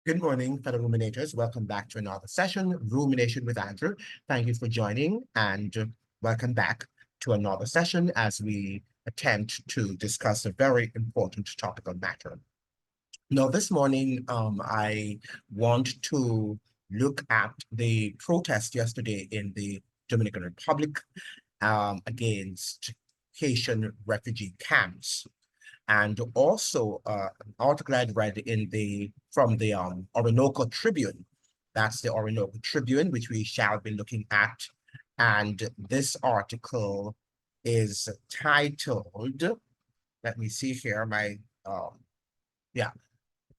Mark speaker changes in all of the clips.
Speaker 1: Good morning, fellow ruminators. Welcome back to another session, Rumination with Andrew. Thank you for joining and welcome back to another session as we attempt to discuss a very important topical matter. Now, this morning, I want to look at the protest yesterday in the Dominican Republic against Haitian refugee camps. And also an article I'd read from the Orinoco Tribune. That's the Orinoco Tribune, which we shall be looking at. And this article is titled, let me see here, yeah,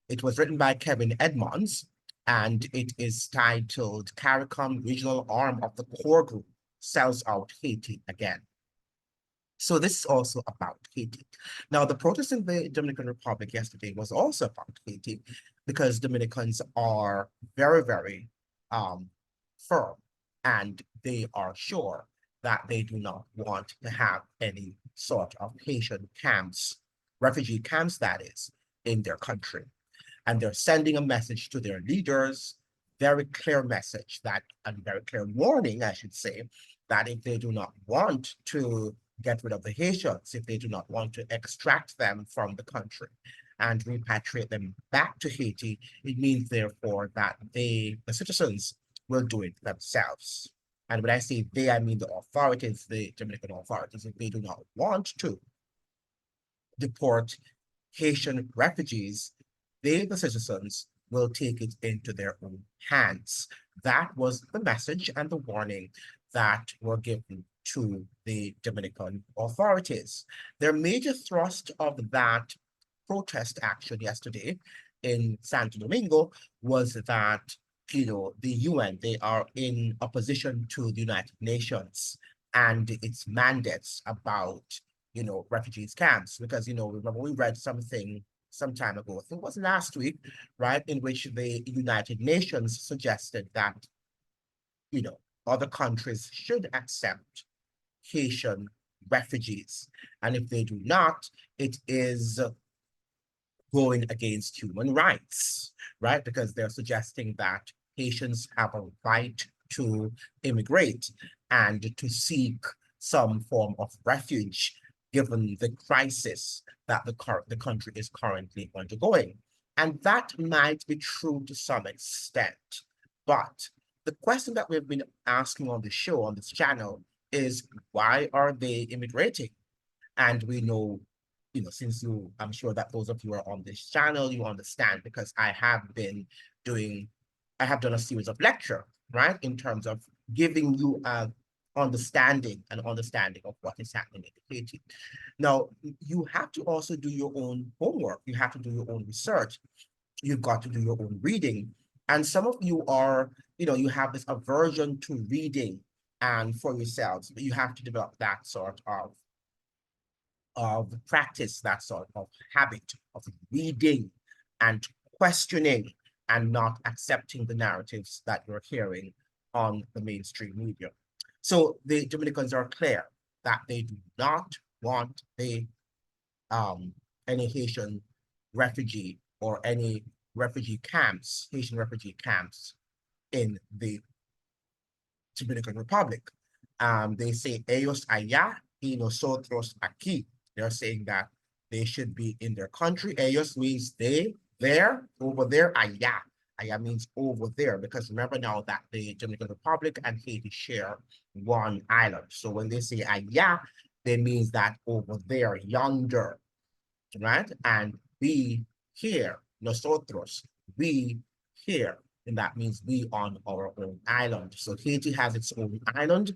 Speaker 1: it was written by Kevin Edmonds, and it is titled Caricom Regional Arm of the Core Group Sells Out Haiti Again. So this is also about Haiti. Now, the protest in the Dominican Republic yesterday was also about Haiti because Dominicans are very, very firm, and they are sure that they do not want to have any sort of Haitian camps, refugee camps that is, in their country. And they're sending a message to their leaders, very clear message that, and very clear warning, I should say, that if they do not want to get rid of the Haitians, if they do not want to extract them from the country and repatriate them back to Haiti, it means therefore that the citizens will do it themselves. And when I say they, I mean the authorities, the Dominican authorities. If they do not want to deport Haitian refugees, they, the citizens, will take it into their own hands. That was the message and the warning that were given to the Dominican authorities. Their major thrust of that protest action yesterday in Santo Domingo was that, the UN, they are in opposition to the United Nations and its mandates about, refugees camps. Because, remember we read something some time ago, I think it was last week, right, in which the United Nations suggested that, other countries should accept Haitian refugees. And if they do not, it is going against human rights, right? Because they're suggesting that Haitians have a right to immigrate and to seek some form of refuge given the crisis that the country is currently undergoing. And that might be true to some extent. But the question that we've been asking on the show, on this channel, is why are they immigrating? And we know, since I'm sure that those of you are on this channel, you understand because I have done a series of lecture, right, in terms of giving you an understanding of what is happening in Haiti. Now, you have to also do your own homework. You have to do your own research. You've got to do your own reading. And some of you are, you have this aversion to reading and for yourselves, but you have to develop that sort of practice, that sort of habit of reading and questioning and not accepting the narratives that you're hearing on the mainstream media. So the Dominicans are clear that they do not want any Haitian refugee or any Haitian refugee camps in the Dominican Republic. They say ellos allá y nosotros aquí. They're saying that they should be in their country. Ellos means they, there, over there, allá. Allá means over there, because remember now that the Dominican Republic and Haiti share one island. So when they say allá, they means that over there, yonder, right? And we here, nosotros, we here, and that means we on our own island. So Haiti has its own island,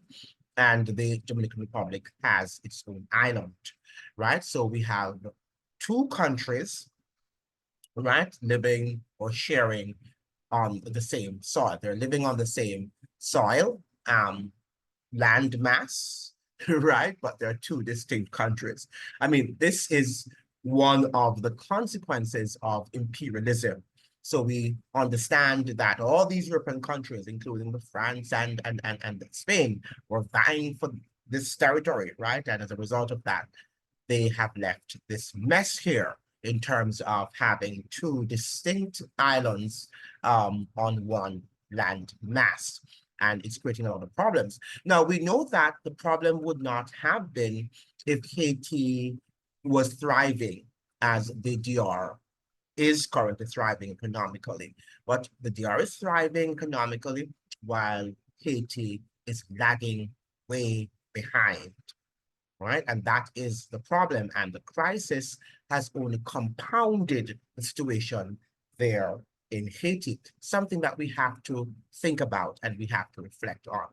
Speaker 1: and the Dominican Republic has its own island, right? So we have two countries, right, living or sharing on the same soil. They're living on the same soil, land mass, right? But they're two distinct countries. I mean, this is one of the consequences of imperialism. So we understand that all these European countries, including the France and Spain, were vying for this territory, right? And as a result of that, they have left this mess here in terms of having two distinct islands on one land mass. And it's creating a lot of problems. Now, we know that the problem would not have been if Haiti was thriving as the DR is currently thriving economically. But the DR is thriving economically while Haiti is lagging way behind, right? And that is the problem. And the crisis has only compounded the situation there in Haiti, something that we have to think about and we have to reflect on.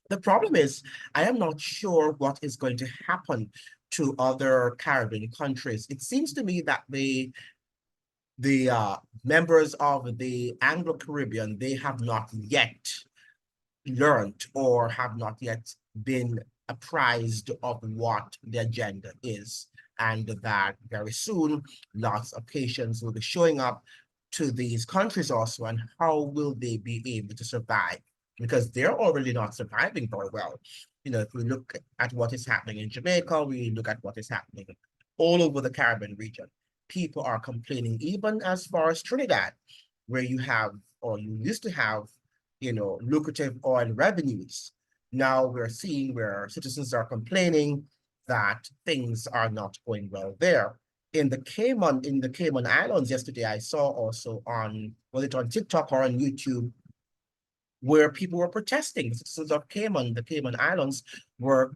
Speaker 1: The problem is, I am not sure what is going to happen to other Caribbean countries. It seems to me that the members of the Anglo-Caribbean, they have not yet learned or have not yet been apprised of what the agenda is, and that very soon lots of Haitians will be showing up to these countries also, and how will they be able to survive? Because they're already not surviving very well. You know, if we look at what is happening in Jamaica, we look at what is happening all over the Caribbean region. People are complaining even as far as Trinidad, where you have, or you used to have, you know, lucrative oil revenues. Now we're seeing where citizens are complaining that things are not going well there. In the Cayman Islands yesterday, I saw also on, was it on TikTok or on YouTube, where people were protesting. Citizens of Cayman, the Cayman Islands, were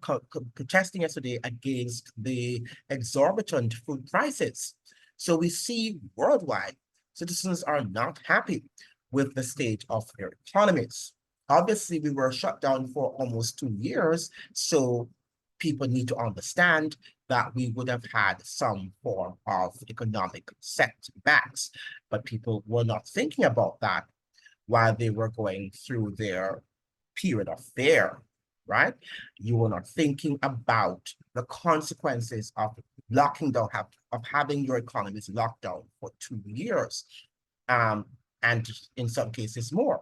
Speaker 1: protesting yesterday against the exorbitant food prices. So we see worldwide, citizens are not happy with the state of their economies. Obviously, we were shut down for almost 2 years, so people need to understand that we would have had some form of economic setbacks, but people were not thinking about that while they were going through their period of fear, right? You were not thinking about the consequences of locking down, of having your economies locked down for 2 years, and in some cases more,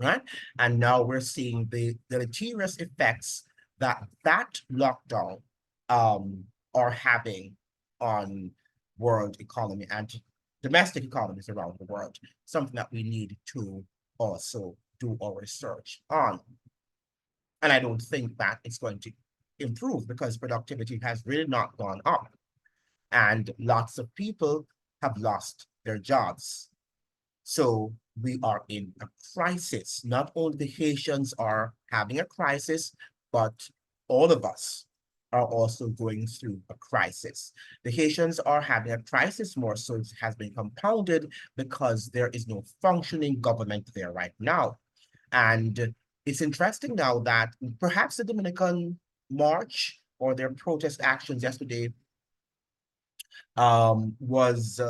Speaker 1: right? And now we're seeing the deleterious effects that lockdown are having on world economy and domestic economies around the world, something that we need to also do our research on. And I don't think that it's going to improve because productivity has really not gone up. And lots of people have lost their jobs. So we are in a crisis. Not only the Haitians are having a crisis, but all of us are also going through a crisis. The Haitians are having a crisis more so it has been compounded because there is no functioning government there right now. And it's interesting now that perhaps the Dominican march or their protest actions yesterday was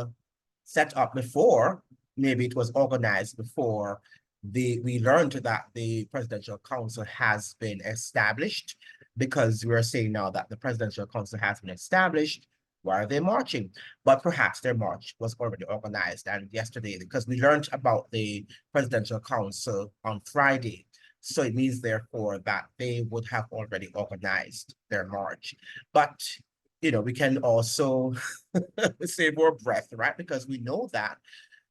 Speaker 1: set up before, maybe it was organized before we learned that the Presidential Council has been established, because we're saying now that the Presidential Council has been established. Why are they marching? But perhaps their march was already organized. And yesterday, because we learned about the Presidential Council on Friday, so it means therefore that they would have already organized their march. But you know, we can also save our breath, right? Because we know that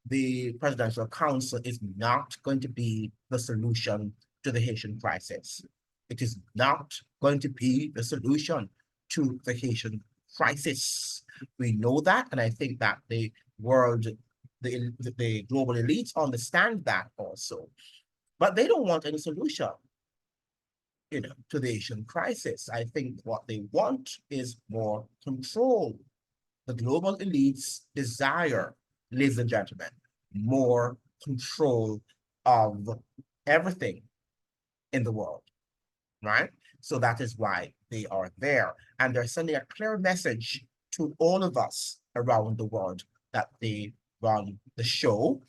Speaker 1: the Presidential Council is not going to be the solution to the Haitian crisis. It is not going to be the solution to the Haitian crisis. We know that, and I think that the world, the global elites understand that also. But they don't want any solution, you know, to the Haitian crisis. I think what they want is more control. The global elites desire, ladies and gentlemen, more control of everything in the world, right? So that is why they are there. And they're sending a clear message to all of us around the world that they run the show,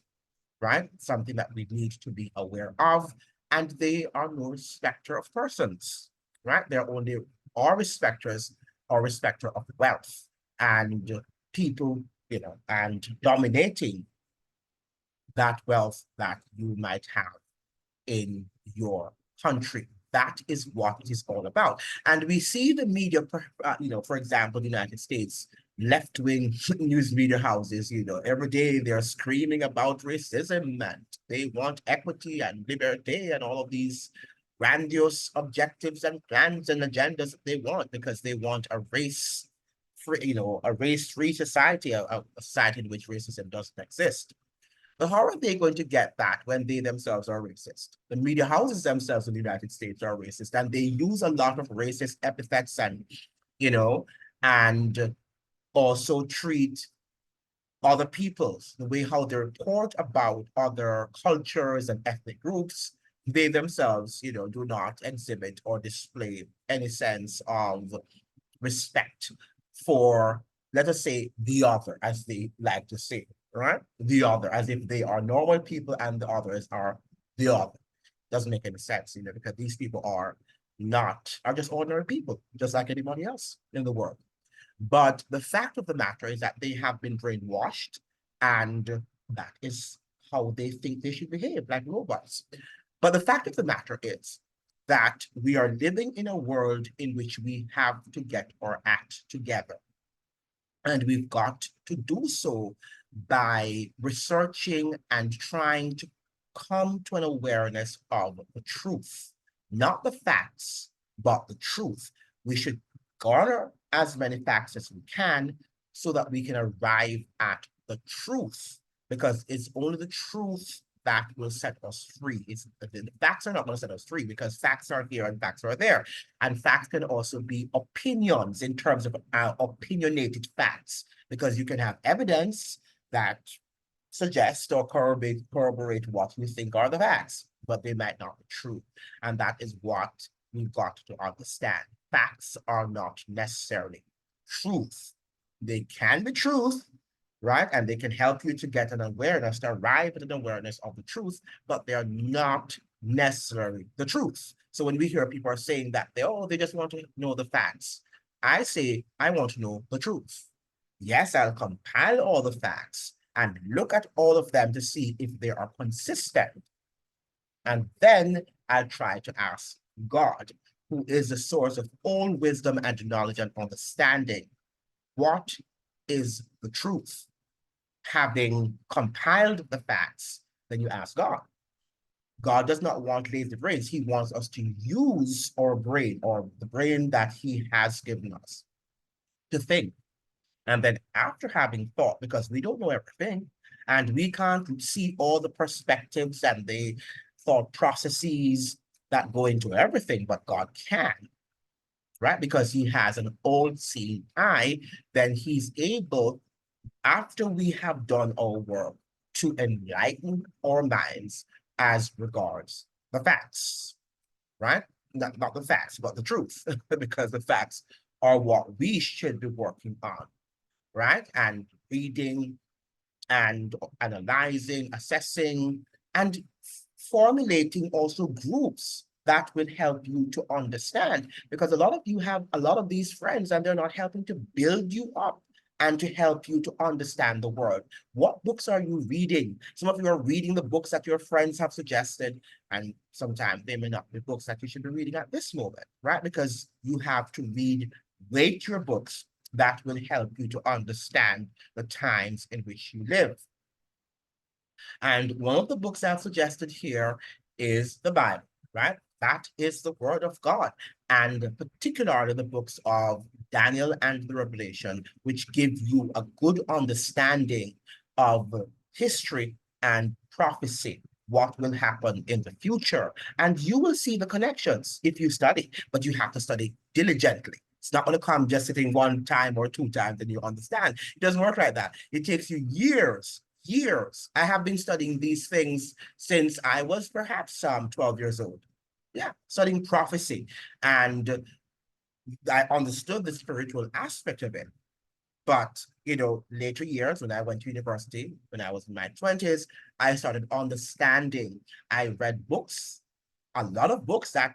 Speaker 1: right? Something that we need to be aware of. And they are no respecter of persons, right? They're only our respecters or respecter of wealth and people, you know, and dominating that wealth that you might have in your country. That is what it is all about. And we see the media, you know, for example, the United States left-wing news media houses, every day they're screaming about racism and they want equity and liberty and all of these grandiose objectives and plans and agendas that they want because they want a race-free, a race-free society, a society in which racism doesn't exist. But how are they going to get that when they themselves are racist? The media houses themselves in the United States are racist, and they use a lot of racist epithets you know, and also treat other peoples, the way how they report about other cultures and ethnic groups, they themselves, do not exhibit or display any sense of respect for, let us say, the other, as they like to say, right? The other, as if they are normal people and the others are the other. Doesn't make any sense, because these people are just ordinary people, just like anybody else in the world. But the fact of the matter is that they have been brainwashed, and that is how they think they should behave, like robots. But the fact of the matter is that we are living in a world in which we have to get our act together. And we've got to do so by researching and trying to come to an awareness of the truth, not the facts, but the truth. We should garner as many facts as we can so that we can arrive at the truth, because it's only the truth that will set us free. The facts are not going to set us free because facts are here and facts are there. And facts can also be opinions in terms of opinionated facts, because you can have evidence that suggest or corroborate what you think are the facts, but they might not be true. And that is what we've got to understand. Facts are not necessarily truth. They can be truth, right? And they can help you to get an awareness, to arrive at an awareness of the truth, but they are not necessarily the truth. So when we hear people are saying that they just want to know the facts, I say, I want to know the truth. Yes, I'll compile all the facts and look at all of them to see if they are consistent. And then I'll try to ask God, who is the source of all wisdom and knowledge and understanding, what is the truth? Having compiled the facts, then you ask God. God does not want lazy brains. He wants us to use our brain, or the brain that he has given us, to think. And then after having thought, because we don't know everything, and we can't see all the perspectives and the thought processes that go into everything, but God can, right? Because he has an all-seeing eye, then he's able, after we have done our work, to enlighten our minds as regards the facts, right? Not the facts, but the truth, because the facts are what we should be working on, right? And reading and analyzing, assessing, and formulating also groups that will help you to understand, because a lot of you have a lot of these friends and they're not helping to build you up and to help you to understand the world. What books are you reading? Some of you are reading the books that your friends have suggested, and sometimes they may not be books that you should be reading at this moment, right? Because you have to rate your books that will help you to understand the times in which you live. And one of the books I've suggested here is the Bible, right? That is the word of God, and particularly the books of Daniel and the Revelation, which give you a good understanding of history and prophecy, what will happen in the future. And you will see the connections if you study, but you have to study diligently. It's not going to come just sitting one time or two times and you understand. It doesn't work like that. It takes you years. I have been studying these things since I was perhaps 12 years old. Yeah, studying prophecy. And I understood the spiritual aspect of it. But, later years when I went to university, when I was in my 20s, I started understanding. I read books, a lot of books that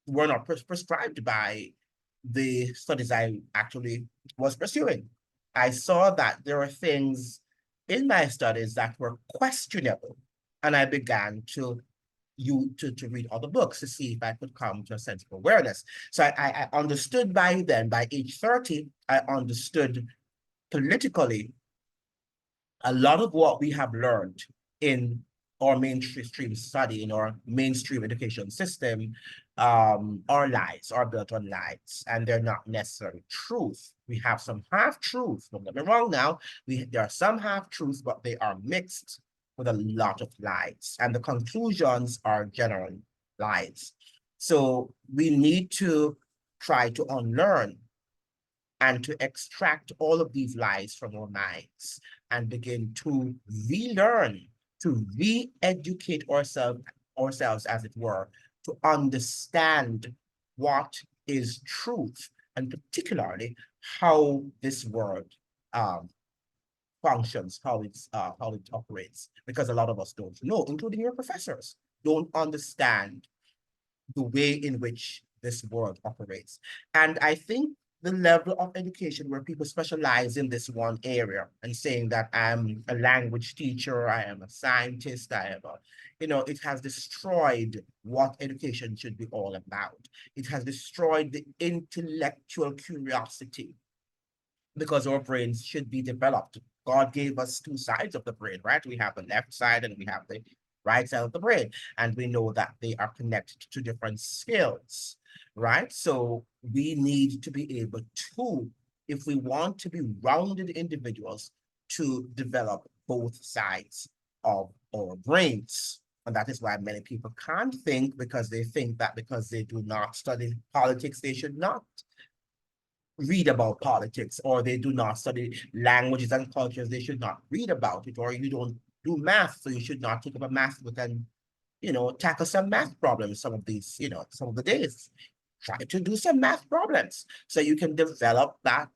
Speaker 1: were not prescribed by the studies I actually was pursuing. I saw that there were things in my studies that were questionable, and I began to read other books to see if I could come to a sense of awareness. So I understood by then, by age 30, I understood politically, a lot of what we have learned in our mainstream study, in our mainstream education system, are lies, are built on lies, and they're not necessarily truth. We have some half-truths. Don't get me wrong now. There are some half-truths, but they are mixed with a lot of lies, and the conclusions are generally lies. So we need to try to unlearn and to extract all of these lies from our minds and begin to relearn, to re-educate ourselves, as it were, to understand what is truth, and particularly how this world um, functions, how it operates, because a lot of us don't know, including your professors, don't understand the way in which this world operates. And I think the level of education where people specialize in this one area and saying that I'm a language teacher, I am a scientist, I am a, it has destroyed what education should be all about. It has destroyed the intellectual curiosity, because our brains should be developed. God gave us two sides of the brain, right? We have the left side and we have the right side of the brain. And we know that they are connected to different skills, right? So we need to be able to, if we want to be rounded individuals, to develop both sides of our brains. And that is why many people can't think, because they think that because they do not study politics, they should not read about politics, or they do not study languages and cultures, they should not read about it, or you don't do math, so you should not take up a math book and, tackle some math problems some of these, some of the days. Try to do some math problems so you can develop that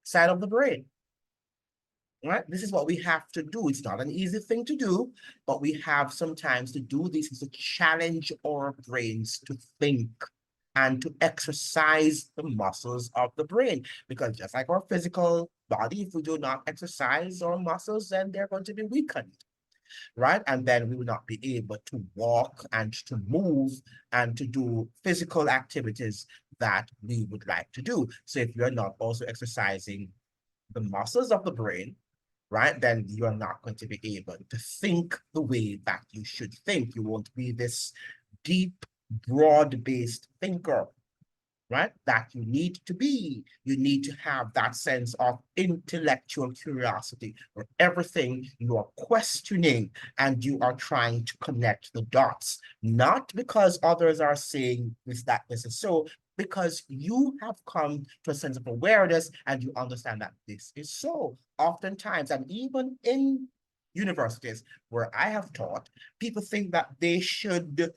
Speaker 1: side of the brain. Right? This is what we have to do. It's not an easy thing to do, but we have sometimes to do this to challenge our brains to think and to exercise the muscles of the brain. Because just like our physical body, if we do not exercise our muscles, then they're going to be weakened, right? And then we will not be able to walk and to move and to do physical activities that we would like to do. So if you're not also exercising the muscles of the brain, right, then you are not going to be able to think the way that you should think. You won't be this deep, broad-based thinker, right, that you need to be. You need to have that sense of intellectual curiosity, where everything you are questioning and you are trying to connect the dots, not because others are saying this, that, this is so, because you have come to a sense of awareness and you understand that this is so. Oftentimes, and even in universities where I have taught, people think that they should,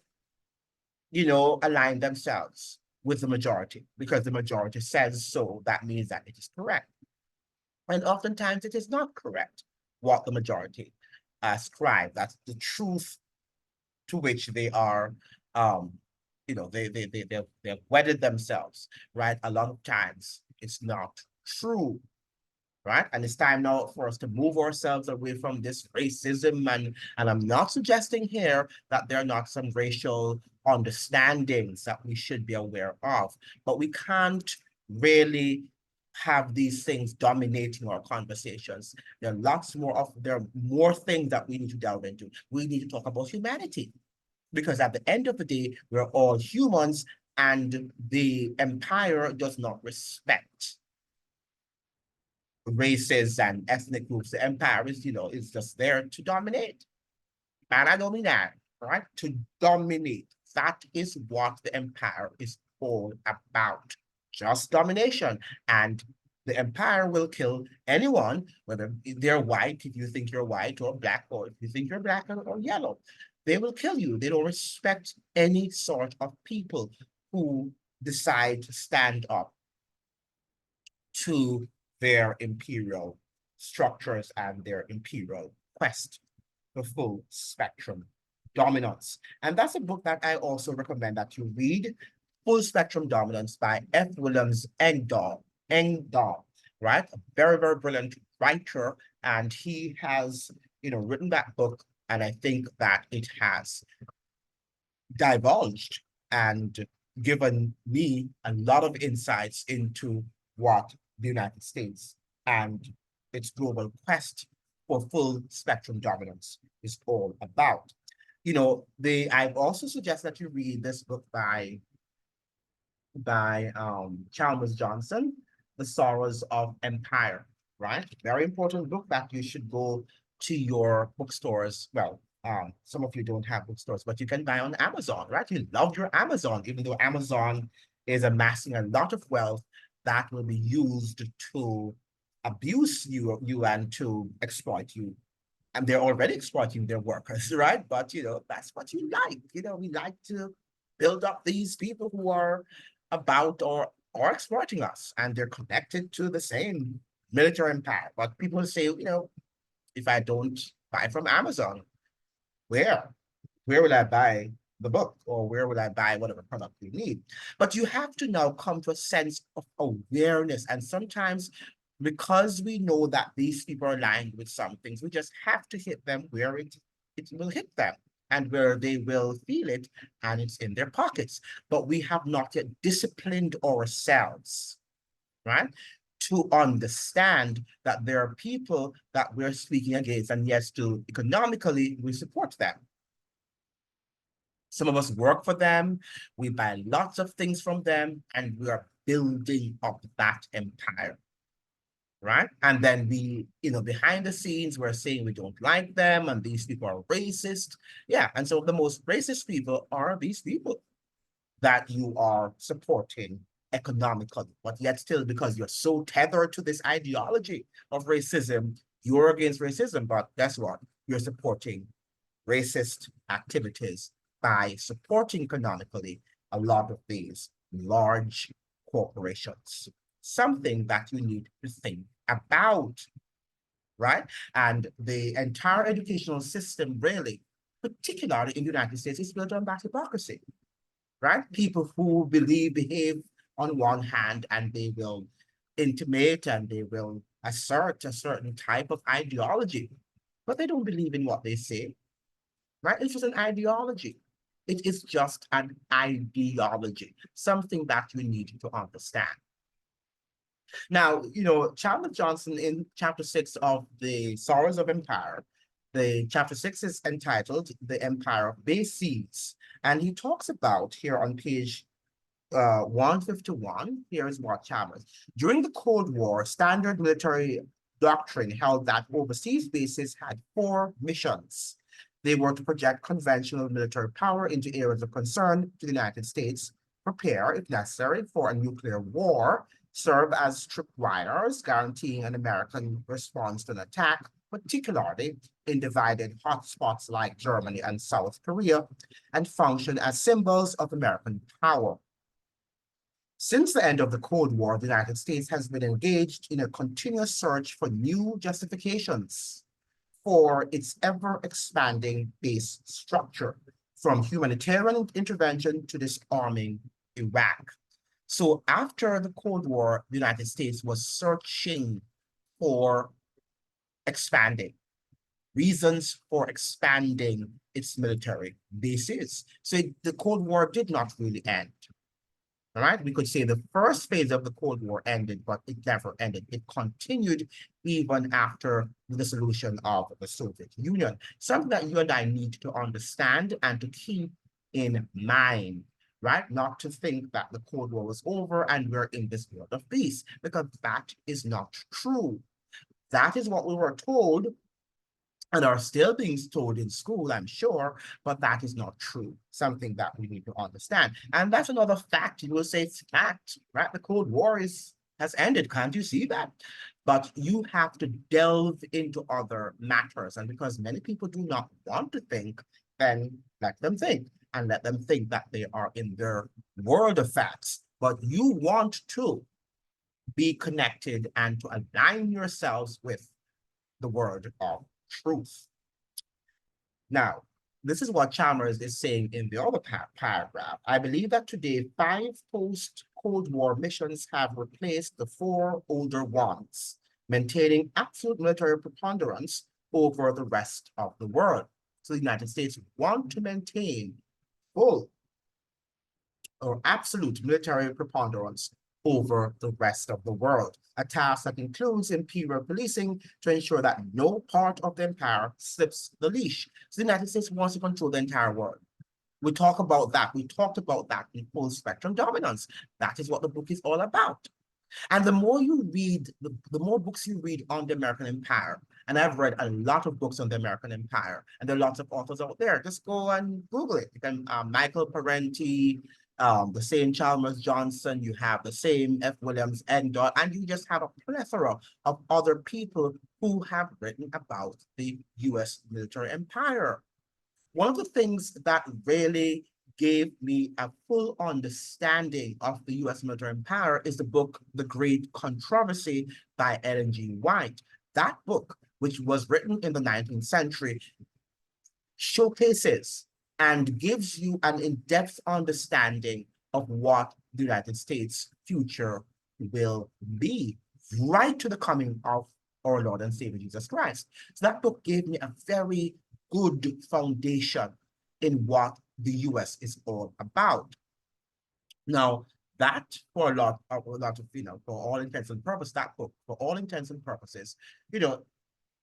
Speaker 1: align themselves with the majority, because the majority says so. That means that it is correct. And oftentimes it is not correct what the majority ascribe. That's the truth to which they are, they've wedded themselves, right? A lot of times it's not true, right? And it's time now for us to move ourselves away from this racism. And I'm not suggesting here that there are not some racial understandings that we should be aware of, but we can't really have these things dominating our conversations. There are more things that we need to delve into. We need to talk about humanity, because at the end of the day, we're all humans, and the empire does not respect races and ethnic groups. The empire is just there to dominate. And I don't mean that, right? To dominate. That is what the empire is all about. Just domination. And the empire will kill anyone, whether they're white, if you think you're white, or black, or if you think you're black or yellow. They will kill you. They don't respect any sort of people who decide to stand up to their imperial structures and their imperial quest, the full spectrum dominance. And that's a book that I also recommend that you read, Full Spectrum Dominance by F. Williams Engdahl, right? A very, very brilliant writer. And he has, written that book. And I think that it has divulged and given me a lot of insights into what the United States and its global quest for full spectrum dominance is all about. I also suggest that you read this book by Chalmers Johnson, The Sorrows of Empire, right? Very important book that you should go to your bookstores. Well, some of you don't have bookstores, but you can buy on Amazon, right? You love your Amazon, even though Amazon is amassing a lot of wealth that will be used to abuse you and to exploit you. And they're already exploiting their workers, right? But that's what you like. We like to build up these people who are about or exploiting us, and they're connected to the same military empire. But people say, if I don't buy from Amazon, where? Where will I buy the book, or where will I buy whatever product you need? But you have to now come to a sense of awareness. And sometimes, because we know that these people are aligned with some things, we just have to hit them where it will hit them and where they will feel it, and it's in their pockets. But we have not yet disciplined ourselves, right, to understand that there are people that we're speaking against, and yes, to economically, we support them. Some of us work for them, we buy lots of things from them, and we are building up that empire, right? And then we, behind the scenes, we're saying we don't like them, and these people are racist. Yeah, and so the most racist people are these people that you are supporting economically, but yet still, because you're so tethered to this ideology of racism, you're against racism. But guess what? You're supporting racist activities by supporting economically a lot of these large corporations. Something that you need to think about, right? And the entire educational system, really, particularly in the United States, is built on that hypocrisy, right? People who behave on one hand, and they will intimate and they will assert a certain type of ideology, but they don't believe in what they say, right? It's just an ideology. It is just an ideology, something that you need to understand. Now, Chalmers Johnson, in chapter 6 of The Sorrows of Empire, the chapter 6 is entitled The Empire of Bases. And he talks about, here on page 151, here is what Chalmers. During the Cold War, standard military doctrine held that overseas bases had 4 missions. They were to project conventional military power into areas of concern to the United States, prepare, if necessary, for a nuclear war, serve as tripwires, guaranteeing an American response to an attack, particularly in divided hotspots like Germany and South Korea, and function as symbols of American power. Since the end of the Cold War, the United States has been engaged in a continuous search for new justifications for its ever-expanding base structure, from humanitarian intervention to disarming Iraq. So after the Cold War, the United States was searching for expanding, reasons for expanding its military bases. So the Cold War did not really end. All right, we could say the first phase of the Cold War ended, but it never ended. It continued even after the dissolution of the Soviet Union. Something that you and I need to understand and to keep in mind, right? Not to think that the Cold War was over and we're in this world of peace, because that is not true. That is what we were told and are still being told in school, I'm sure, but that is not true. Something that we need to understand. And that's another fact. You will say it's fact, right? The Cold War has ended. Can't you see that? But you have to delve into other matters. And because many people do not want to think, then let them think, and let them think that they are in their world of facts. But you want to be connected and to align yourselves with the word of truth. Now, this is what Chalmers is saying in the other paragraph. I believe that today 5 post-Cold War missions have replaced the 4 older ones, maintaining absolute military preponderance over the rest of the world. So the United States want to maintain full or absolute military preponderance over the rest of the world, a task that includes imperial policing to ensure that no part of the empire slips the leash. So the United States wants to control the entire world. We talk about that. We talked about that in full spectrum dominance. That is what the book is all about. And the more you read, the more books you read on the American Empire, and I've read a lot of books on the American Empire, and there are lots of authors out there. Just go and Google it. You can Michael Parenti, the same Chalmers Johnson, you have the same F. Williams Endor, and you just have a plethora of other people who have written about the U.S. military empire. One of the things that really gave me a full understanding of the U.S. military empire is the book, The Great Controversy by Ellen G. White. That book, which was written in the 19th century, showcases and gives you an in-depth understanding of what the United States' future will be, right to the coming of our Lord and Savior Jesus Christ. So that book gave me a very good foundation in what the US is all about. Now, that for a lot of, for all intents and purposes, that book, for all intents and purposes,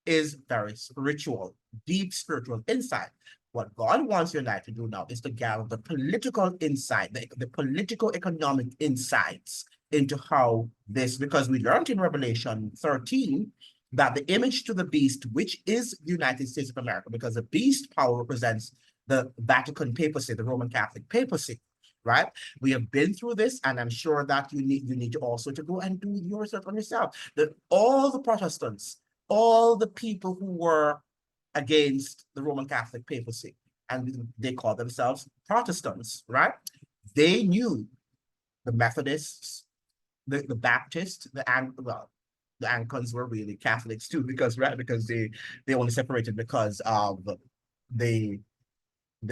Speaker 1: is very spiritual, deep spiritual insight. What God wants you and I to do now is to gather the political insight, the political economic insights into how this, because we learned in Revelation 13 that the image to the beast, which is the United States of America, because the beast power represents the Vatican papacy, the Roman Catholic papacy, right? We have been through this, and I'm sure that you need to also to go and do your research on yourself. That all the Protestants, all the people who were against the Roman Catholic papacy, and they call themselves Protestants, right? They knew the Methodists, the Baptists, the Anglicans were really Catholics too, because they only separated because of the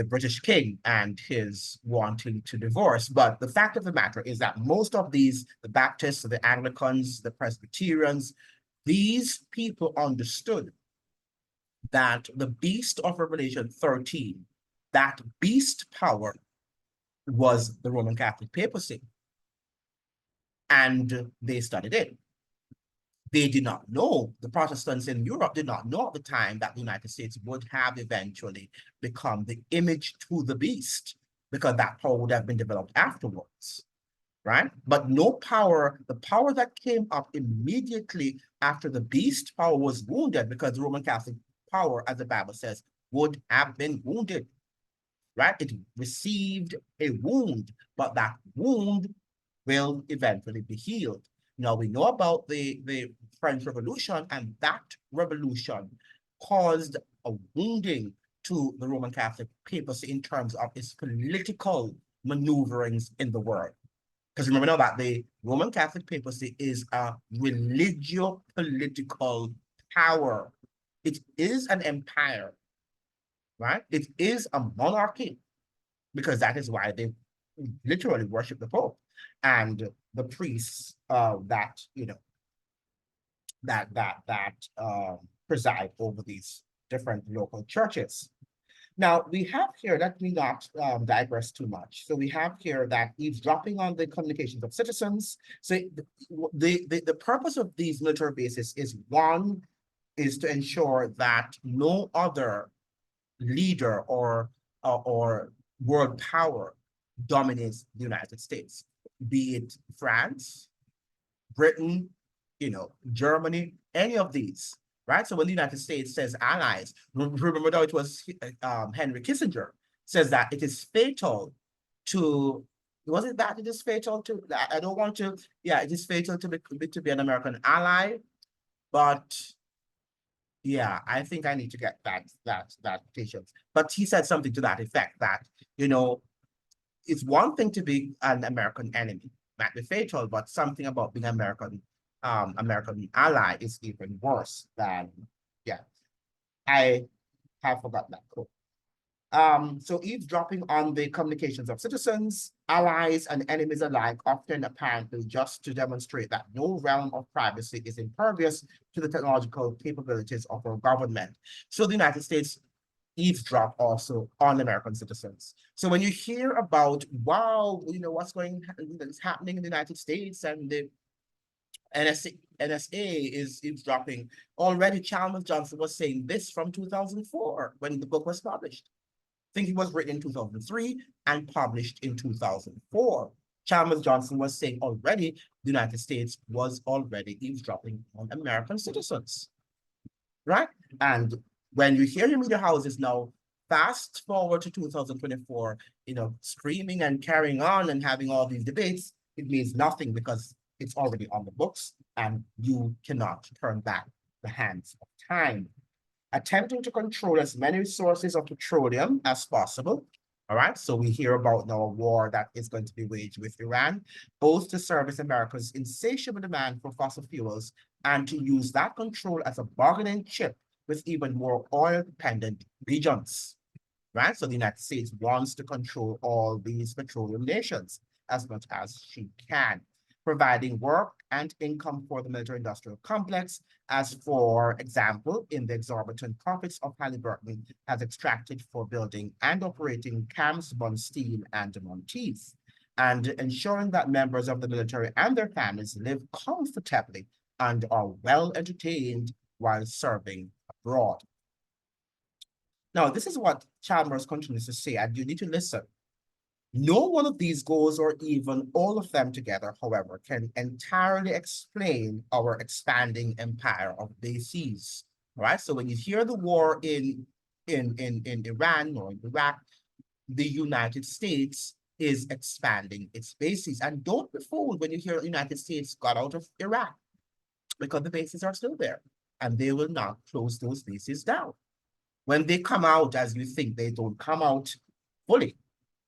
Speaker 1: British king and his wanting to divorce. But the fact of the matter is that most of these, the Baptists, the Anglicans, the Presbyterians, these people understood that the beast of Revelation 13, that beast power was the Roman Catholic papacy. And they studied it. They did not know, the Protestants in Europe did not know at the time that the United States would have eventually become the image to the beast, because that power would have been developed afterwards, right? But no power, the power that came up immediately after the beast power was wounded, because the Roman Catholic power, as the Bible says, would have been wounded, right? It received a wound, but that wound will eventually be healed. Now, we know about the French Revolution, and that revolution caused a wounding to the Roman Catholic papacy in terms of its political maneuverings in the world. Because remember now that the Roman Catholic papacy is a religio-political power. It is an empire, right? It is a monarchy, because that is why they literally worship the Pope and the priests that preside over these different local churches. Now, we have here, let me not digress too much. So we have here that eavesdropping on the communications of citizens. So the purpose of these military bases is, one, is to ensure that no other leader or world power dominates the United States, be it France, Britain, Germany, any of these, right? So when the United States says allies, remember though it was Henry Kissinger says that it is fatal to, was it that it is fatal to, I don't want to, yeah, it is fatal to be an American ally, but yeah, I think I need to get that patience. But he said something to that effect that, it's one thing to be an American enemy, might be fatal, but something about being American ally is even worse than, yeah. I have forgotten that quote. So eavesdropping on the communications of citizens, allies, and enemies alike, often apparently just to demonstrate that no realm of privacy is impervious to the technological capabilities of our government. So the United States eavesdrop also on American citizens. So when you hear about, wow, what's that's happening in the United States and the NSA is eavesdropping, already Chalmers Johnson was saying this from 2004 when the book was published. I think it was written in 2003 and published in 2004. Chalmers Johnson was saying already the United States was already eavesdropping on American citizens, right? And when you hear your media houses now, fast forward to 2024, screaming and carrying on and having all these debates, it means nothing because it's already on the books and you cannot turn back the hands of time. Attempting to control as many sources of petroleum as possible. All right, so we hear about now a war that is going to be waged with Iran, both to service America's insatiable demand for fossil fuels and to use that control as a bargaining chip with even more oil-dependent regions, right? So the United States wants to control all these petroleum nations as much as she can, providing work and income for the military-industrial complex, as for example, in the exorbitant profits of Halliburton has extracted for building and operating camps, Bond Steel, and Monteith, and ensuring that members of the military and their families live comfortably and are well entertained while serving abroad. Now, this is what Chalmers continues to say, and you need to listen. No one of these goals, or even all of them together, however, can entirely explain our expanding empire of bases. All right. So when you hear the war in Iran or in Iraq, the United States is expanding its bases. And don't be fooled when you hear the United States got out of Iraq, because the bases are still there, and they will not close those bases down. When they come out, as you think, they don't come out fully,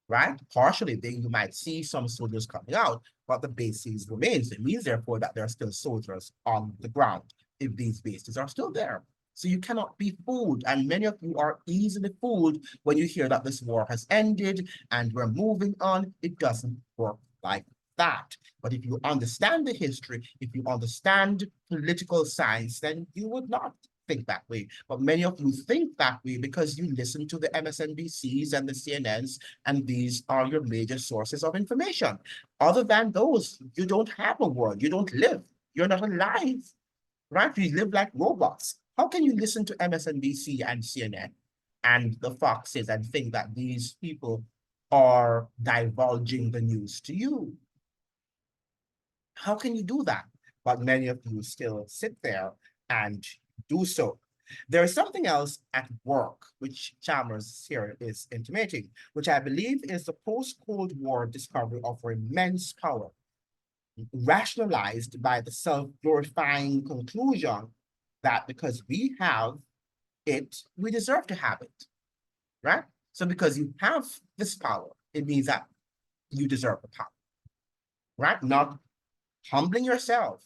Speaker 1: right? Partially, you might see some soldiers coming out, but the bases remains. It means, therefore, that there are still soldiers on the ground if these bases are still there. So you cannot be fooled, and many of you are easily fooled when you hear that this war has ended and we're moving on. It doesn't work like that. But if you understand the history, if you understand political science, then you would not think that way. But many of you think that way because you listen to the MSNBCs and the CNNs, and these are your major sources of information. Other than those, you don't have a world. You don't live. You're not alive, right? You live like robots. How can you listen to MSNBC and CNN and the Foxes and think that these people are divulging the news to you? How can you do that? But many of you still sit there and do so. There is something else at work, which Chalmers here is intimating, which I believe is the post-Cold War discovery of immense power, rationalized by the self-glorifying conclusion that because we have it, we deserve to have it, right? So because you have this power, it means that you deserve the power, right? Not humbling yourself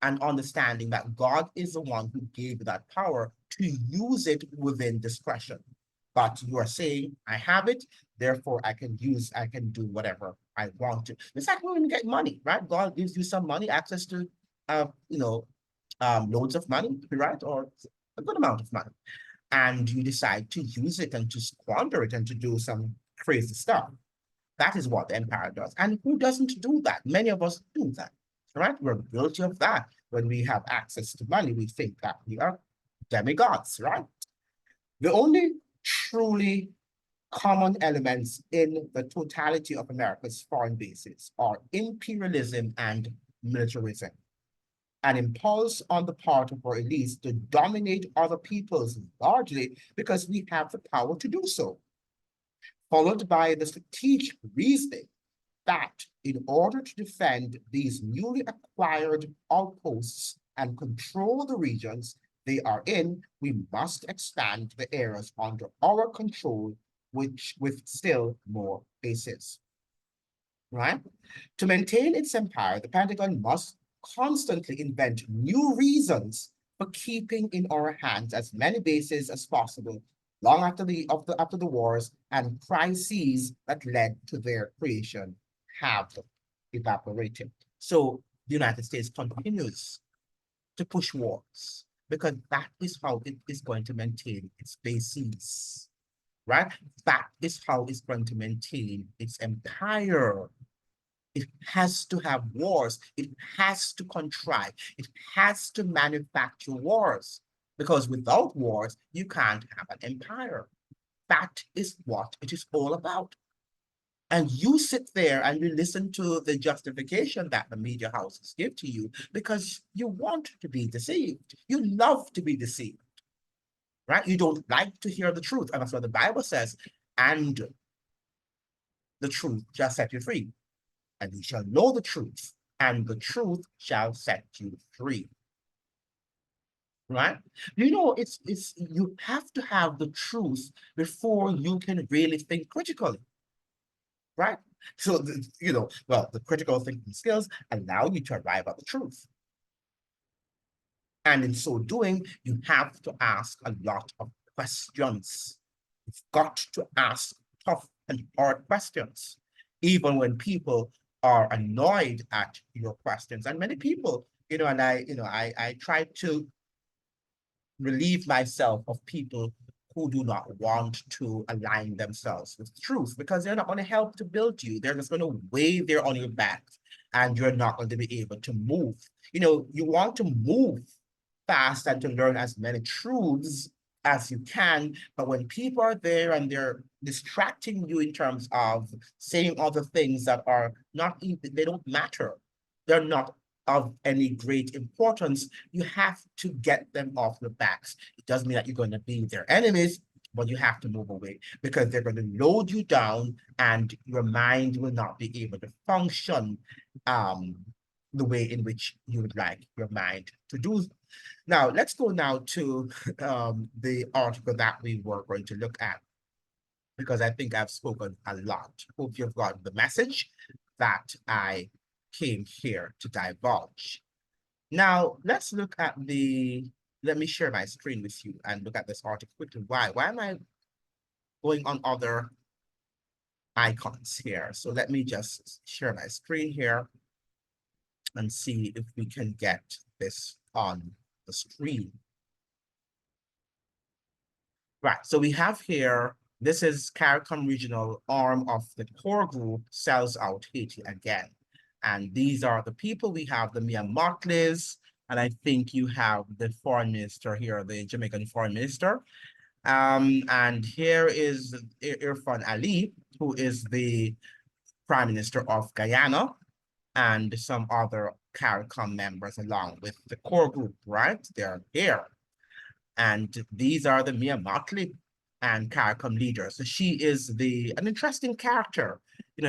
Speaker 1: and understanding that God is the one who gave that power to use it within discretion. But you are saying, I have it, therefore I can do whatever I want to. It's like when you get money, right? God gives you some money, access to, loads of money, right? Or a good amount of money. And you decide to use it and to squander it and to do some crazy stuff. That is what the empire does. And who doesn't do that? Many of us do that, right? We're guilty of that. When we have access to money, we think that we are demigods, right? The only truly common elements in the totality of America's foreign bases are imperialism and militarism, an impulse on the part of our elites to dominate other peoples largely because we have the power to do so, followed by the strategic reasoning that in order to defend these newly acquired outposts and control the regions they are in, we must expand the areas under our control, which with still more bases, right? To maintain its empire, the Pentagon must constantly invent new reasons for keeping in our hands as many bases as possible long after the wars and crises that led to their creation have evaporated. So the United States continues to push wars, because that is how it is going to maintain its bases, right? That is how it's going to maintain its empire. It has to have wars. It has to contrive. It has to manufacture wars. Because without wars, you can't have an empire. That is what it is all about. And you sit there and you listen to the justification that the media houses give to you because you want to be deceived. You love to be deceived, right? You don't like to hear the truth. And that's what the Bible says. And the truth shall set you free. And you shall know the truth, and the truth shall set you free. Right? You know, it's you have to have the truth before you can really think critically, right? So the critical thinking skills allow you to arrive at the truth. And in so doing, you have to ask a lot of questions. You've got to ask tough and hard questions, even when people are annoyed at your questions. And many people, and I try to relieve myself of people who do not want to align themselves with truth because they're not going to help to build you. They're just going to weigh there on your back and you're not going to be able to move. You want to move fast and to learn as many truths as you can. But when people are there and they're distracting you in terms of saying other things that are not even, they don't matter. They're not of any great importance, you have to get them off your backs. It doesn't mean that you're going to be their enemies, but you have to move away because they're going to load you down and your mind will not be able to function the way in which you would like your mind to do. Now, let's go now to the article that we were going to look at because I think I've spoken a lot. Hope you've gotten the message that I came here to divulge. Now, let's look at let me share my screen with you and look at this article quickly. Why am I going on other icons here? So let me just share my screen here and see if we can get this on the screen. Right, so we have here, this is Caricom regional arm of the core group sells out Haiti again. And these are the people. We have the Mia Motleys, and I think you have the foreign minister here, the Jamaican foreign minister. And here is Irfan Ali, who is the prime minister of Guyana, and some other CARICOM members along with the core group, right? They're here. And these are the Mia Motley and CARICOM leaders. So she is an interesting character.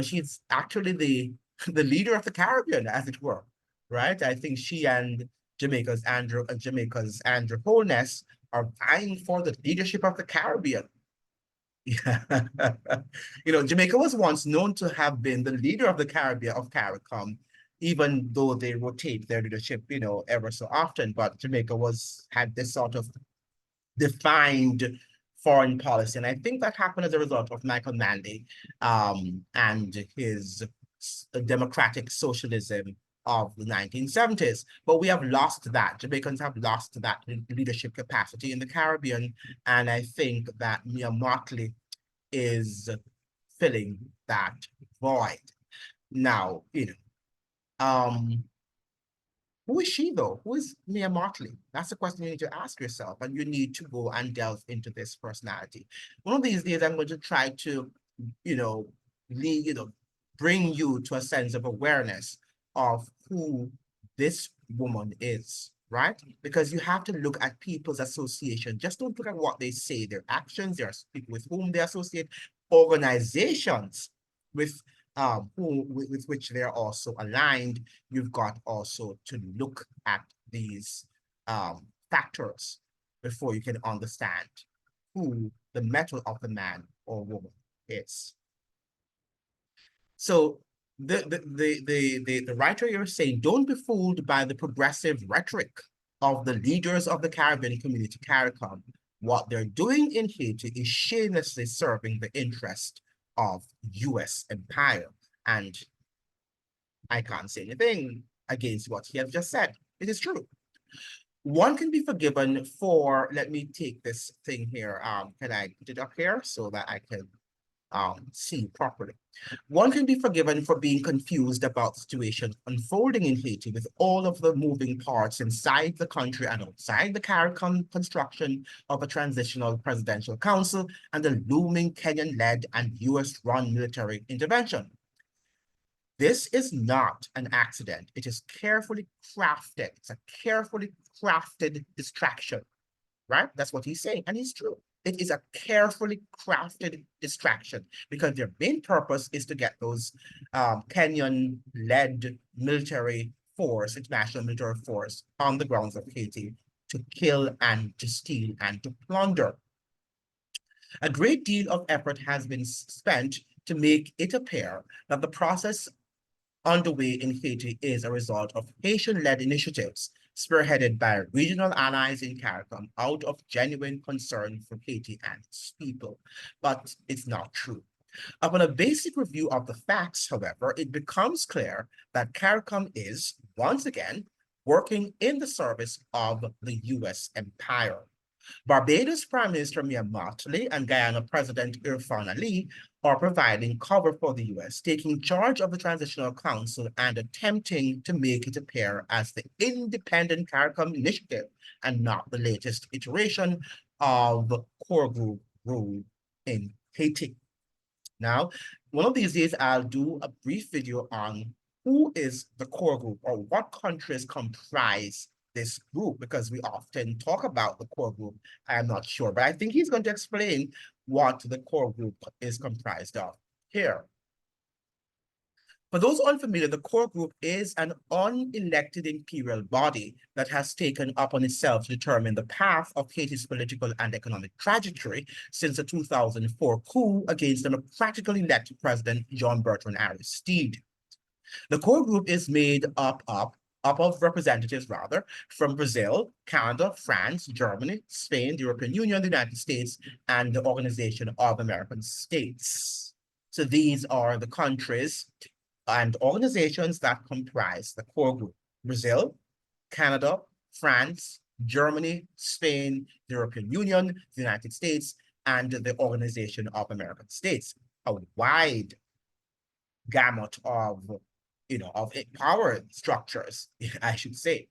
Speaker 1: She's actually the leader of the Caribbean, as it were, right? I think she and Jamaica's Andrew Holness are vying for the leadership of the Caribbean. Yeah. Jamaica was once known to have been the leader of the Caribbean, of CARICOM, even though they rotate their leadership, ever so often. But Jamaica had this sort of defined foreign policy. And I think that happened as a result of Michael Manley and his democratic socialism of the 1970s. But we have lost that. Jamaicans have lost that leadership capacity in the Caribbean. And I think that Mia Motley is filling that void. Now, who is she though? Who is Mia Motley? That's the question you need to ask yourself, and you need to go and delve into this personality. One of these days, I'm going to try to, bring you to a sense of awareness of who this woman is, right? Because you have to look at people's association. Just don't look at what they say, their actions, their people with whom they associate, organizations with with which they're also aligned. You've got also to look at these factors before you can understand who the metal of the man or woman is. So the writer here is saying, don't be fooled by the progressive rhetoric of the leaders of the Caribbean community, CARICOM. What they're doing in Haiti is shamelessly serving the interest of U.S. empire. And I can't say anything against what he has just said. It is true. One can be forgiven for, let me take this thing here. Can I put it up here so that I can see properly? One can be forgiven for being confused about the situation unfolding in Haiti with all of the moving parts inside the country and outside the Caricom construction of a transitional presidential council and the looming Kenyan-led and US-run military intervention. This is not an accident. It is carefully crafted. It's a carefully crafted distraction, right? That's what he's saying, and it's true. It is a carefully crafted distraction because their main purpose is to get those Kenyan-led military force, international military force, on the grounds of Haiti to kill and to steal and to plunder. A great deal of effort has been spent to make it appear that the process underway in Haiti is a result of Haitian-led initiatives spearheaded by regional allies in Caricom out of genuine concern for Haiti and its people. But it's not true. Upon a basic review of the facts, however, it becomes clear that Caricom is, once again, working in the service of the US empire. Barbados Prime Minister Mia Mottley and Guyana President Irfan Ali are providing cover for the US, taking charge of the Transitional Council and attempting to make it appear as the independent CARICOM initiative and not the latest iteration of core group rule in Haiti. Now, one of these days, I'll do a brief video on who is the core group or what countries comprise this group, because we often talk about the core group. I'm not sure, but I think he's going to explain what the core group is comprised of here. For those unfamiliar, the core group is an unelected imperial body that has taken upon itself to determine the path of Haiti's political and economic trajectory since the 2004 coup against democratically elected President John Bertrand Aristide. The core group is made up of representatives, from Brazil, Canada, France, Germany, Spain, the European Union, the United States, and the Organization of American States. So these are the countries and organizations that comprise the core group: Brazil, Canada, France, Germany, Spain, the European Union, the United States, and the Organization of American States. A wide gamut of power structures, I should say.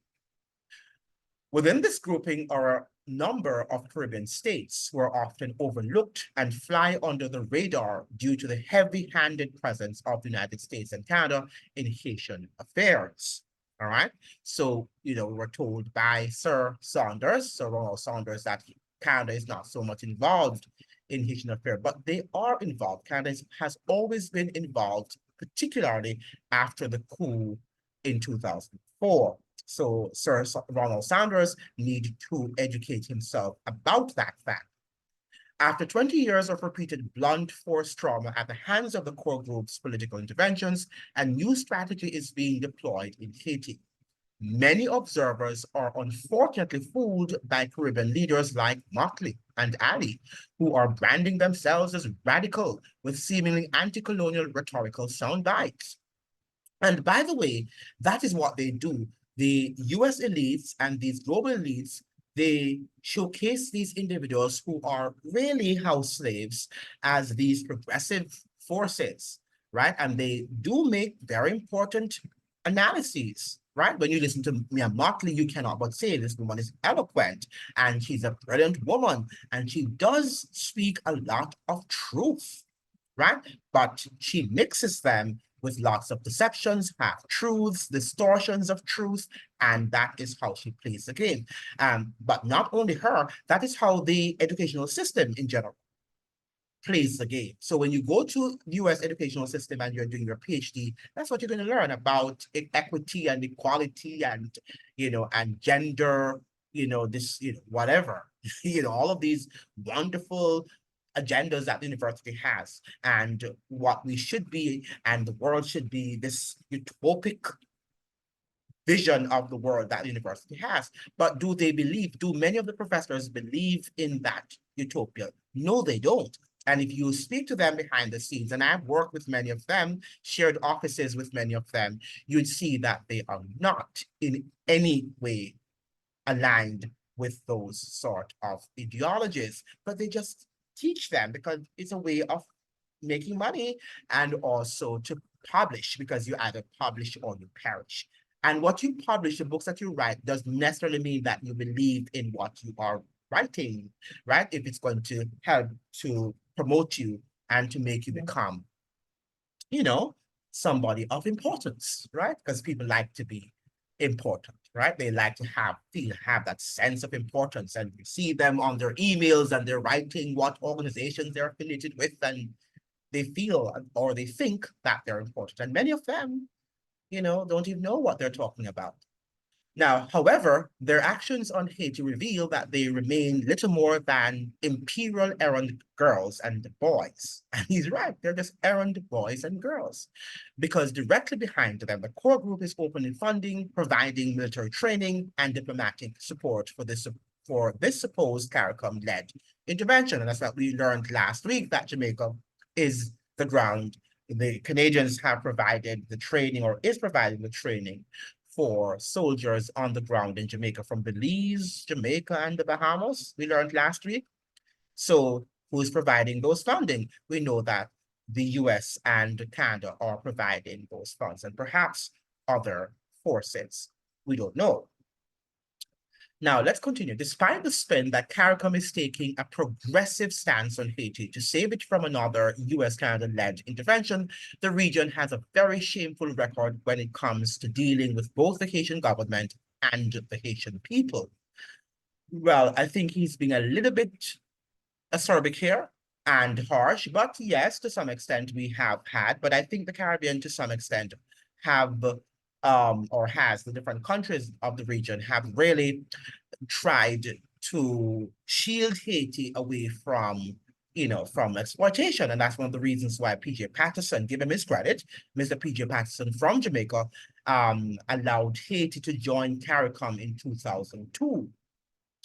Speaker 1: Within this grouping are a number of Caribbean states who are often overlooked and fly under the radar due to the heavy-handed presence of the United States and Canada in Haitian affairs. All right. So, we were told by Sir Ronald Saunders, that Canada is not so much involved in Haitian affairs, but they are involved. Canada has always been involved, particularly after the coup in 2004. So Sir Ronald Saunders needed to educate himself about that fact. After 20 years of repeated blunt force trauma at the hands of the core group's political interventions, a new strategy is being deployed in Haiti. Many observers are unfortunately fooled by Caribbean leaders like Mottley and Ali, who are branding themselves as radical with seemingly anti-colonial rhetorical sound bites. And by the way, that is what they do. The US elites and these global elites, they showcase these individuals who are really house slaves as these progressive forces, right? And they do make very important analyses, right? When you listen to Mia Mottley, you cannot but say this woman is eloquent and she's a brilliant woman and she does speak a lot of truth, right? But she mixes them with lots of deceptions, half-truths, distortions of truth, and that is how she plays the game. But not only her, that is how the educational system in general plays the game. So when you go to the US educational system and you're doing your PhD, that's what you're going to learn about equity and equality and, and gender, whatever, all of these wonderful agendas that the university has, and what we should be and the world should be, this utopic vision of the world that the university has. But do many of the professors believe in that utopia? No, they don't. And if you speak to them behind the scenes, and I've worked with many of them, shared offices with many of them, you'd see that they are not in any way aligned with those sort of ideologies, but they just teach them because it's a way of making money and also to publish because you either publish or you perish. And what you publish, the books that you write, doesn't necessarily mean that you believe in what you are writing, right? If it's going to help to promote you and to make you become, you know, somebody of importance, right? Because people like to be important, right? They like to have that sense of importance, and you see them on their emails and they're writing what organizations they're affiliated with, and they feel or they think that they're important. And many of them, don't even know what they're talking about. Now, however, their actions on Haiti reveal that they remain little more than imperial errand girls and boys. And he's right, they're just errand boys and girls. Because directly behind them, the core group is openly funding, providing military training, and diplomatic support for this supposed Caricom-led intervention. And that's what we learned last week, that Jamaica is the ground. The Canadians have provided the training, or is providing the training, for soldiers on the ground in Jamaica from Belize, Jamaica, and the Bahamas, we learned last week. So who is providing those funding? We know that the US and Canada are providing those funds, and perhaps other forces. We don't know. Now, let's continue. Despite the spin that CARICOM is taking a progressive stance on Haiti to save it from another US-Canada-led intervention, the region has a very shameful record when it comes to dealing with both the Haitian government and the Haitian people. Well, I think he's being a little bit acerbic here and harsh, but yes, to some extent we have had, but I think the Caribbean to some extent have or has, the different countries of the region have really tried to shield Haiti away from, from exploitation. And that's one of the reasons why P.J. Patterson, give him his credit, Mr. P.J. Patterson from Jamaica, allowed Haiti to join CARICOM in 2002,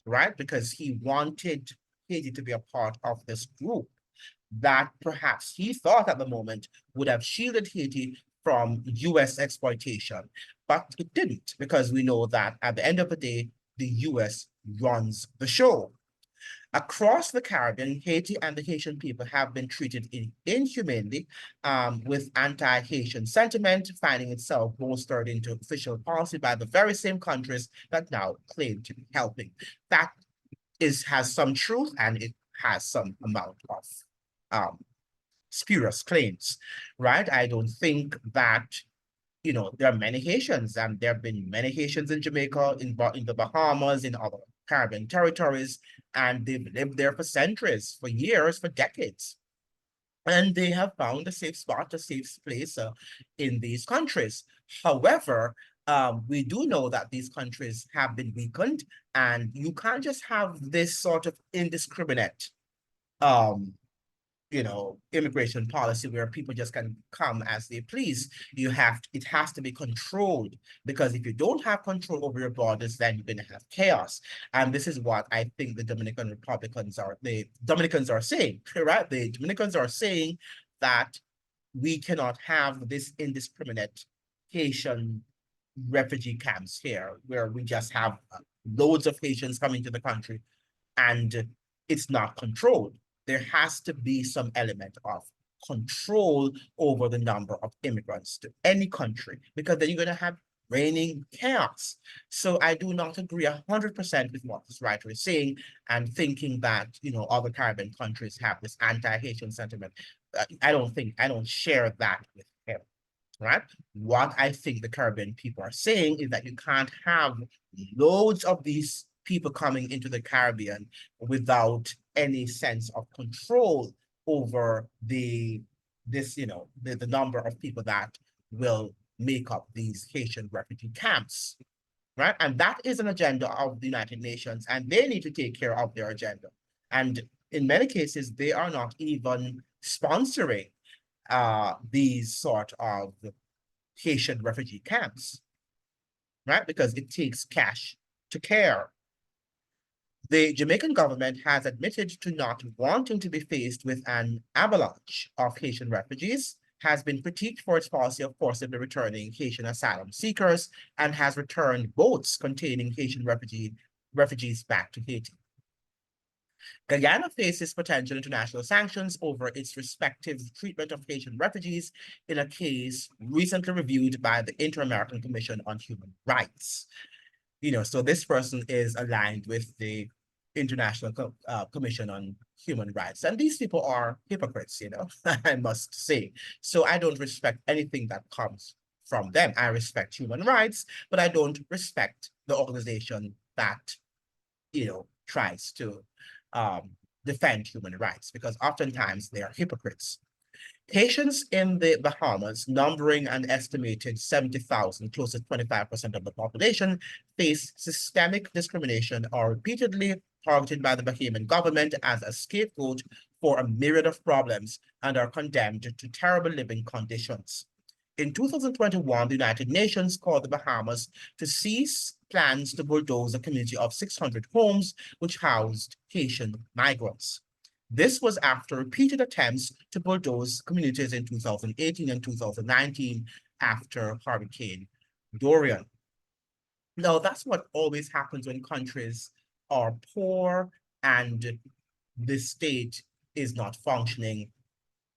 Speaker 1: right? Because he wanted Haiti to be a part of this group that perhaps he thought at the moment would have shielded Haiti from US exploitation, but it didn't, because we know that at the end of the day, the US runs the show. Across the Caribbean, Haiti and the Haitian people have been treated inhumanely, with anti-Haitian sentiment finding itself bolstered into official policy by the very same countries that now claim to be helping. That has some truth, and it has some amount of spurious claims, right? I don't think that, there are many Haitians, and there have been many Haitians in Jamaica, in the Bahamas, in other Caribbean territories, and they've lived there for centuries, for years, for decades. And they have found a safe spot, a safe place in these countries. However, we do know that these countries have been weakened, and you can't just have this sort of indiscriminate immigration policy where people just can come as they please. It has to be controlled, because if you don't have control over your borders, then you're going to have chaos. And this is what I think the Dominicans are saying, right? The Dominicans are saying that we cannot have this indiscriminate Haitian refugee camps here, where we just have loads of Haitians coming to the country and it's not controlled. There has to be some element of control over the number of immigrants to any country, because then you're going to have reigning chaos. So I do not agree 100% with what this writer is saying, and thinking that, other Caribbean countries have this anti-Haitian sentiment. I don't share that with him, right? What I think the Caribbean people are saying is that you can't have loads of these people coming into the Caribbean without any sense of control over the number of people that will make up these Haitian refugee camps, right? And that is an agenda of the United Nations, and they need to take care of their agenda. And in many cases, they are not even sponsoring these sort of Haitian refugee camps, right? Because it takes cash to care. The Jamaican government has admitted to not wanting to be faced with an avalanche of Haitian refugees, has been critiqued for its policy of forcibly returning Haitian asylum seekers, and has returned boats containing Haitian refugees back to Haiti. Guyana faces potential international sanctions over its respective treatment of Haitian refugees in a case recently reviewed by the Inter-American Commission on Human Rights. So this person is aligned with the International Commission on Human Rights. And these people are hypocrites, I must say. So I don't respect anything that comes from them. I respect human rights, but I don't respect the organization that, tries to defend human rights, because oftentimes they are hypocrites. Haitians in the Bahamas, numbering an estimated 70,000, close to 25% of the population, face systemic discrimination, are repeatedly targeted by the Bahamian government as a scapegoat for a myriad of problems, and are condemned to terrible living conditions. In 2021, the United Nations called the Bahamas to cease plans to bulldoze a community of 600 homes which housed Haitian migrants. This was after repeated attempts to bulldoze communities in 2018 and 2019 after Hurricane Dorian. Now, that's what always happens when countries are poor and the state is not functioning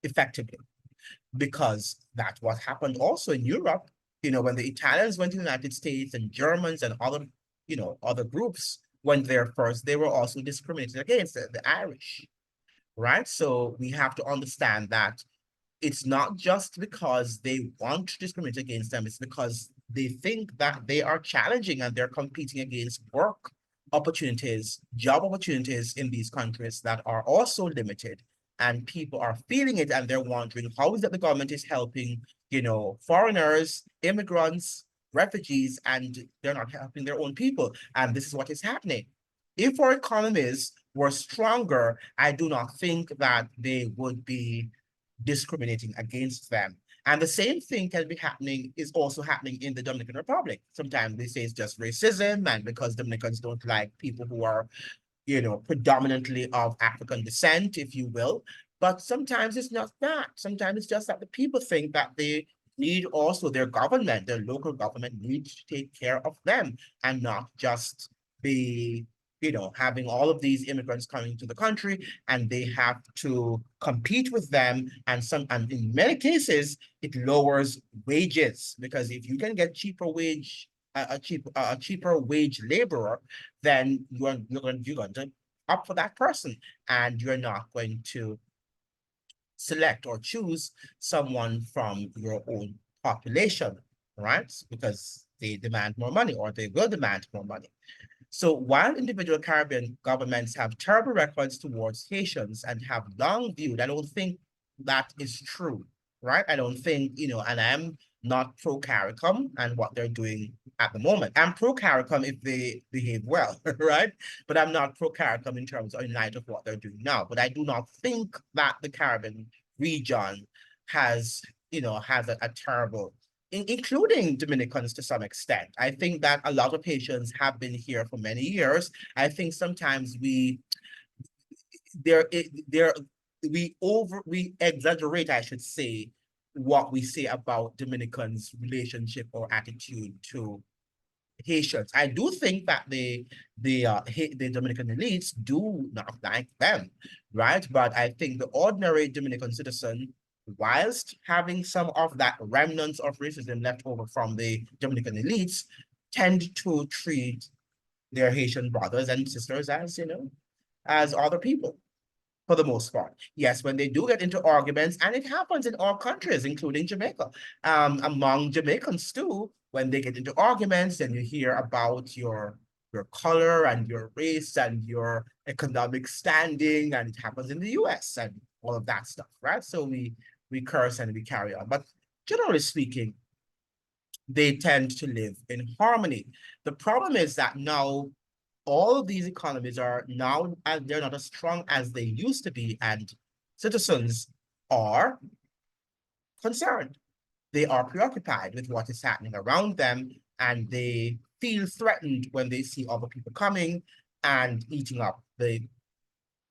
Speaker 1: effectively, because that's what happened also in Europe. When the Italians went to the United States and Germans and other groups went there first, they were also discriminated against, the Irish. Right? So we have to understand that it's not just because they want to discriminate against them, it's because they think that they are challenging and they're competing against work opportunities, job opportunities in these countries that are also limited. And people are feeling it and they're wondering how is that the government is helping, foreigners, immigrants, refugees, and they're not helping their own people. And this is what is happening. If our economies were stronger, I do not think that they would be discriminating against them. And the same thing is also happening in the Dominican Republic. Sometimes they say it's just racism, and because Dominicans don't like people who are, predominantly of African descent, if you will. But sometimes it's not that. Sometimes it's just that the people think that they need also their government, their local government needs to take care of them and not just be having all of these immigrants coming to the country and they have to compete with them. And in many cases, it lowers wages, because if you can get a cheaper wage laborer, then you're going to opt for that person, and you're not going to select or choose someone from your own population, right? Because they demand more money, or they will demand more money. So while individual Caribbean governments have terrible records towards Haitians and have long viewed, I don't think that is true, right? I don't think, and I'm not pro Caricom and what they're doing at the moment. I'm pro Caricom if they behave well, right? But I'm not pro Caricom in light of what they're doing now. But I do not think that the Caribbean region has a terrible, including Dominicans to some extent. I think that a lot of Haitians have been here for many years. I think sometimes we exaggerate, I should say, what we say about Dominicans' relationship or attitude to Haitians. I do think that the Dominican elites do not like them, right? But I think the ordinary Dominican citizen, whilst having some of that remnants of racism left over from the Dominican elites, tend to treat their Haitian brothers and sisters as other people, for the most part. Yes, when they do get into arguments, and it happens in all countries, including Jamaica, among Jamaicans too, when they get into arguments, then you hear about your color and your race and your economic standing, and it happens in the US and all of that stuff, right? So we curse and we carry on. But generally speaking, they tend to live in harmony. The problem is that now all of these economies are now, they're not as strong as they used to be, and citizens are concerned. They are preoccupied with what is happening around them, and they feel threatened when they see other people coming and eating up the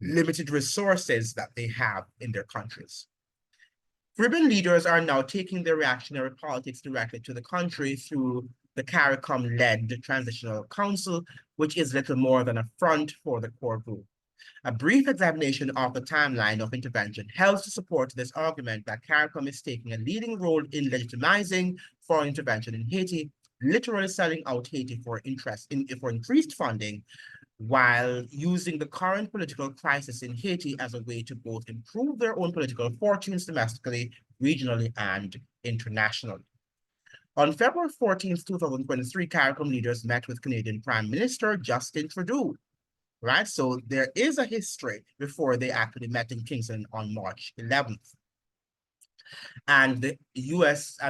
Speaker 1: limited resources that they have in their countries. Caribbean leaders are now taking their reactionary politics directly to the country through the Caricom-led Transitional Council, which is little more than a front for the core group. A brief examination of the timeline of intervention helps to support this argument that Caricom is taking a leading role in legitimizing foreign intervention in Haiti, literally selling out Haiti for increased funding, while using the current political crisis in Haiti as a way to both improve their own political fortunes domestically, regionally, and internationally. On February 14th, 2023, CARICOM leaders met with Canadian Prime Minister Justin Trudeau, right? So there is a history before they actually met in Kingston on March 11th. And the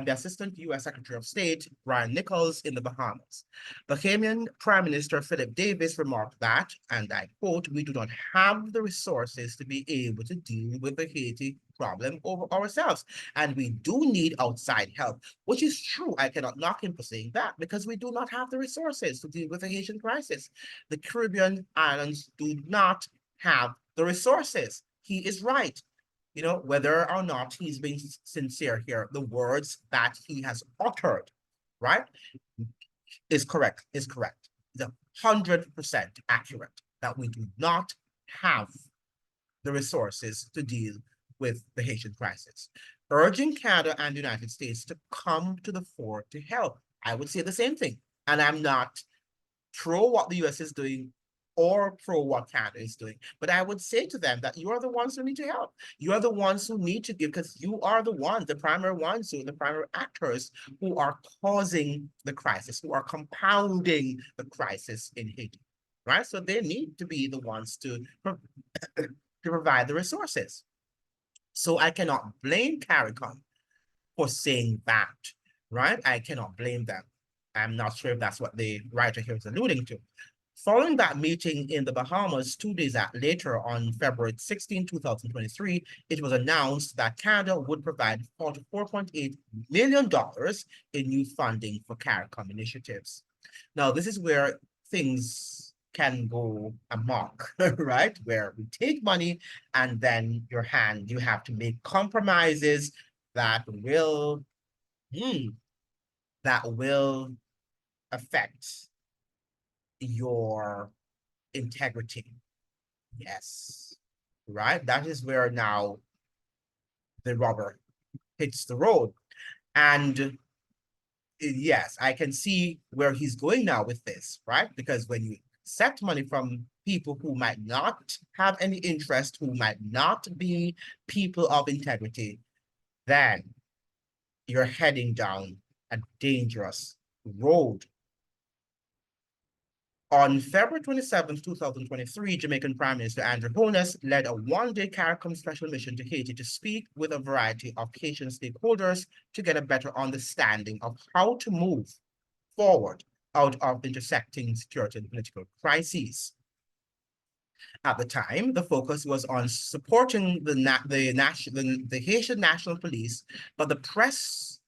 Speaker 1: Assistant U.S. Secretary of State, Brian Nichols, in the Bahamas. Bahamian Prime Minister Philip Davis remarked that, and I quote, "We do not have the resources to be able to deal with the Haiti problem over ourselves, and we do need outside help," which is true. I cannot knock him for saying that, because we do not have the resources to deal with the Haitian crisis. The Caribbean islands do not have the resources. He is right. You know, whether or not he's being sincere here, the words that he has uttered, right, is correct. It's 100% accurate that we do not have the resources to deal with the Haitian crisis. Urging Canada and the United States to come to the fore to help. I would say the same thing. And I'm not pro what the US is doing or pro what Canada is doing. But I would say to them that you are the ones who need to help. You are the ones who need to give, because you are the ones, the primary actors who are causing the crisis, who are compounding the crisis in Haiti, right? So they need to be the ones to provide the resources. So I cannot blame CARICOM for saying that, right? I cannot blame them. I'm not sure if that's what the writer here is alluding to. Following that meeting in the Bahamas 2 days later, on February 16, 2023, it was announced that Canada would provide $44.8 million in new funding for CARICOM initiatives. Now, this is where things can go amok, right? Where we take money and then you have to make compromises that will affect your integrity. Yes, right? That is where now the rubber hits the road. And yes, I can see where he's going now with this, right? Because when you accept money from people who might not have any interest, who might not be people of integrity, then you're heading down a dangerous road. On February 27, 2023, Jamaican Prime Minister Andrew Holness led a one-day CARICOM special mission to Haiti to speak with a variety of Haitian stakeholders to get a better understanding of how to move forward out of intersecting security and political crises. At the time, the focus was on supporting the Haitian National Police, but the press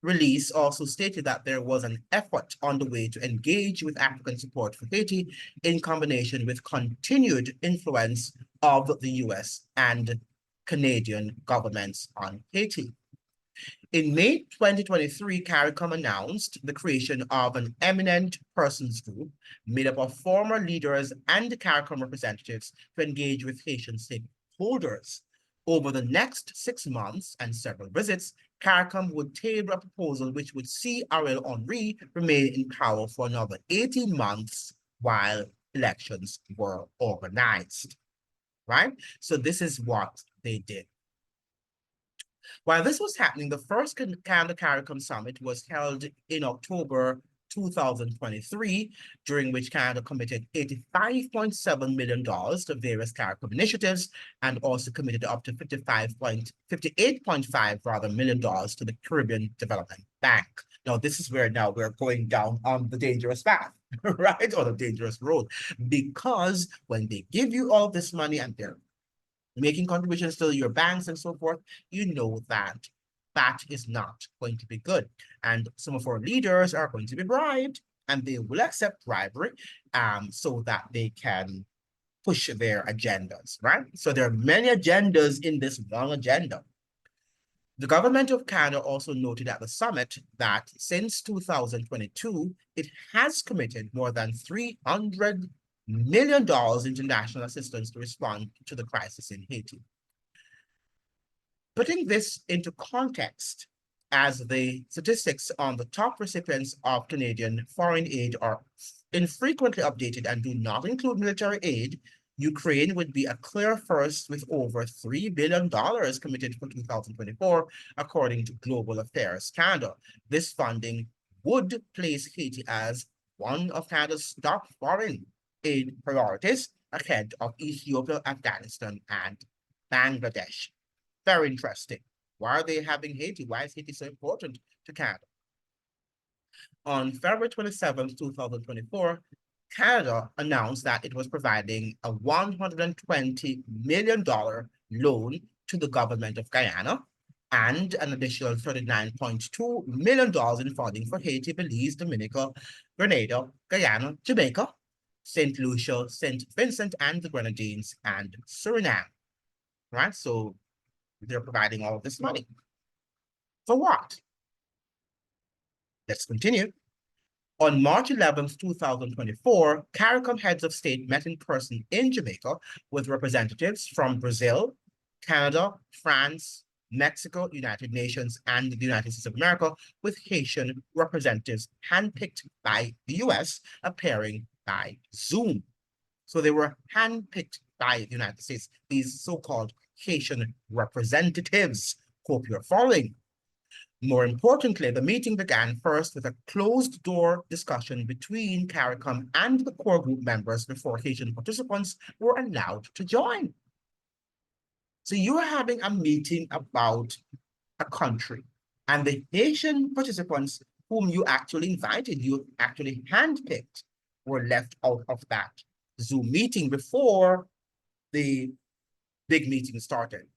Speaker 1: release also stated that there was an effort underway to engage with African support for Haiti in combination with continued influence of the US and Canadian governments on Haiti. In May 2023, CARICOM announced the creation of an eminent persons group made up of former leaders and CARICOM representatives to engage with Haitian stakeholders. Over the next 6 months and several visits, CARICOM would table a proposal which would see Ariel Henry remain in power for another 18 months while elections were organized, right? So this is what they did. While this was happening, the first Canada CARICOM Summit was held in October 2023, during which Canada committed $85.7 million to various CARICOM initiatives, and also committed up to $58.5 million to the Caribbean Development Bank. Now, this is where now we're going down on the dangerous path, right? Or the dangerous road, because when they give you all this money and they're making contributions to your banks and so forth, you know that that is not going to be good. And some of our leaders are going to be bribed, and they will accept bribery so that they can push their agendas, right? So there are many agendas in this one agenda. The government of Canada also noted at the summit that since 2022, it has committed more than $300 million in international assistance to respond to the crisis in Haiti. Putting this into context, as the statistics on the top recipients of Canadian foreign aid are infrequently updated and do not include military aid, Ukraine would be a clear first with over $3 billion committed for 2024, according to Global Affairs Canada. This funding would place Haiti as one of Canada's top foreign aid priorities, ahead of Ethiopia, Afghanistan, and Bangladesh. Very interesting. Why are they having Haiti? Why is Haiti so important to Canada? On February 27th, 2024, Canada announced that it was providing a $120 million loan to the government of Guyana and an additional $39.2 million in funding for Haiti, Belize, Dominica, Grenada, Guyana, Jamaica, St. Lucia, St. Vincent and the Grenadines, and Suriname. Right? So they're providing all of this money. For what? Let's continue. On March 11th, 2024, Caricom heads of state met in person in Jamaica with representatives from Brazil, Canada, France, Mexico, United Nations, and the United States of America, with Haitian representatives handpicked by the US appearing by Zoom. So they were handpicked by the United States, these so-called Haitian representatives. Hope you're following. More importantly, the meeting began first with a closed-door discussion between Caricom and the core group members before Haitian participants were allowed to join. So you are having a meeting about a country, and the Haitian participants whom you actually invited, you actually handpicked, were left out of that Zoom meeting before the big meeting started.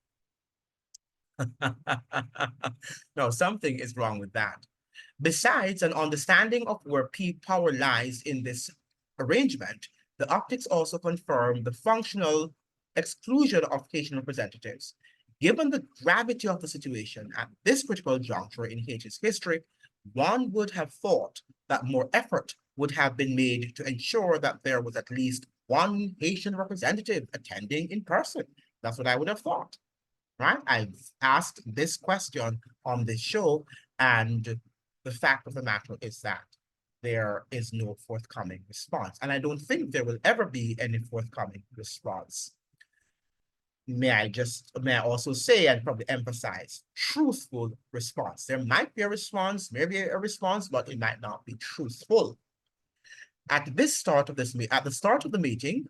Speaker 1: No, something is wrong with that. Besides an understanding of where power lies in this arrangement, the optics also confirm the functional exclusion of Haitian representatives. Given the gravity of the situation at this critical juncture in Haiti's history, one would have thought that more effort would have been made to ensure that there was at least one Haitian representative attending in person. That's what I would have thought. Right? I've asked this question on this show, and the fact of the matter is that there is no forthcoming response. And I don't think there will ever be any forthcoming response. May I also say and probably emphasize truthful response. There might be a response, maybe a response, but it might not be truthful. At the start of the meeting,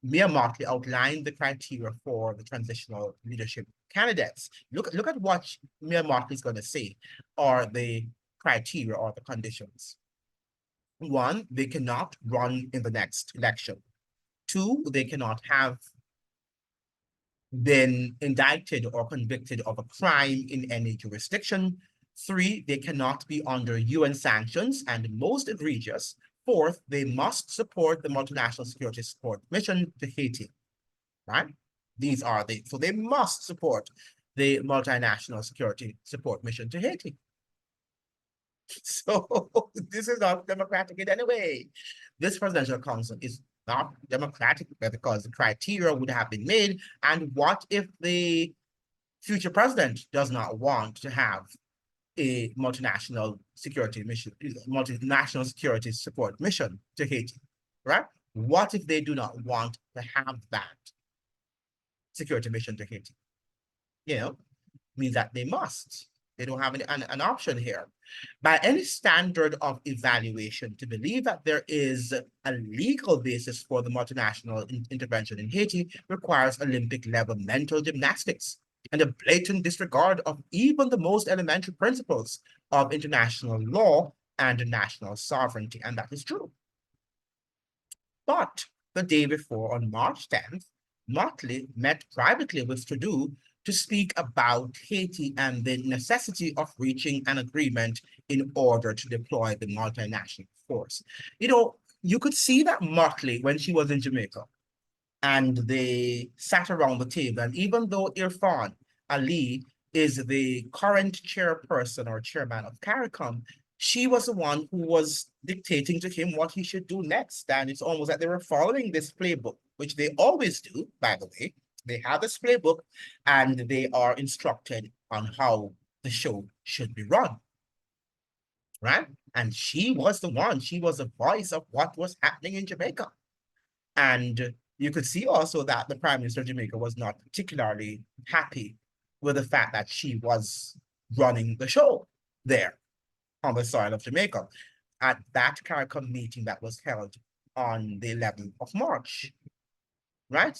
Speaker 1: Mia Motley outlined the criteria for the transitional leadership candidates. Look at what Mia Motley is going to say are the criteria or the conditions. 1, they cannot run in the next election. 2, they cannot have been indicted or convicted of a crime in any jurisdiction. 3, they cannot be under UN sanctions, and most egregious, 4th, they must support the multinational security support mission to Haiti, right? These are so they must support the multinational security support mission to Haiti. So this is not democratic in any way. This presidential council is not democratic because the criteria would have been made. And what if the future president does not want to have a multinational security mission, multinational security support mission to Haiti, right? What if they do not want to have that security mission to Haiti? Means that they must. They don't have an option here. By any standard of evaluation, to believe that there is a legal basis for the multinational intervention in Haiti requires Olympic-level mental gymnastics and a blatant disregard of even the most elementary principles of international law and national sovereignty, and that is true. But the day before, on March 10th, Motley met privately with Trudeau to speak about Haiti and the necessity of reaching an agreement in order to deploy the multinational force. You could see that Motley, when she was in Jamaica, and they sat around the table, and even though Irfan Ali is the current chairperson or chairman of Caricom. She was the one who was dictating to him what he should do next. And it's almost like they were following this playbook, which they always do, by the way. They have this playbook and they are instructed on how the show should be run, right? And she was the one, she was the voice of what was happening in Jamaica. And you could see also that the Prime Minister of Jamaica was not particularly happy with the fact that she was running the show there on the soil of Jamaica at that Caricom meeting that was held on the 11th of March, right?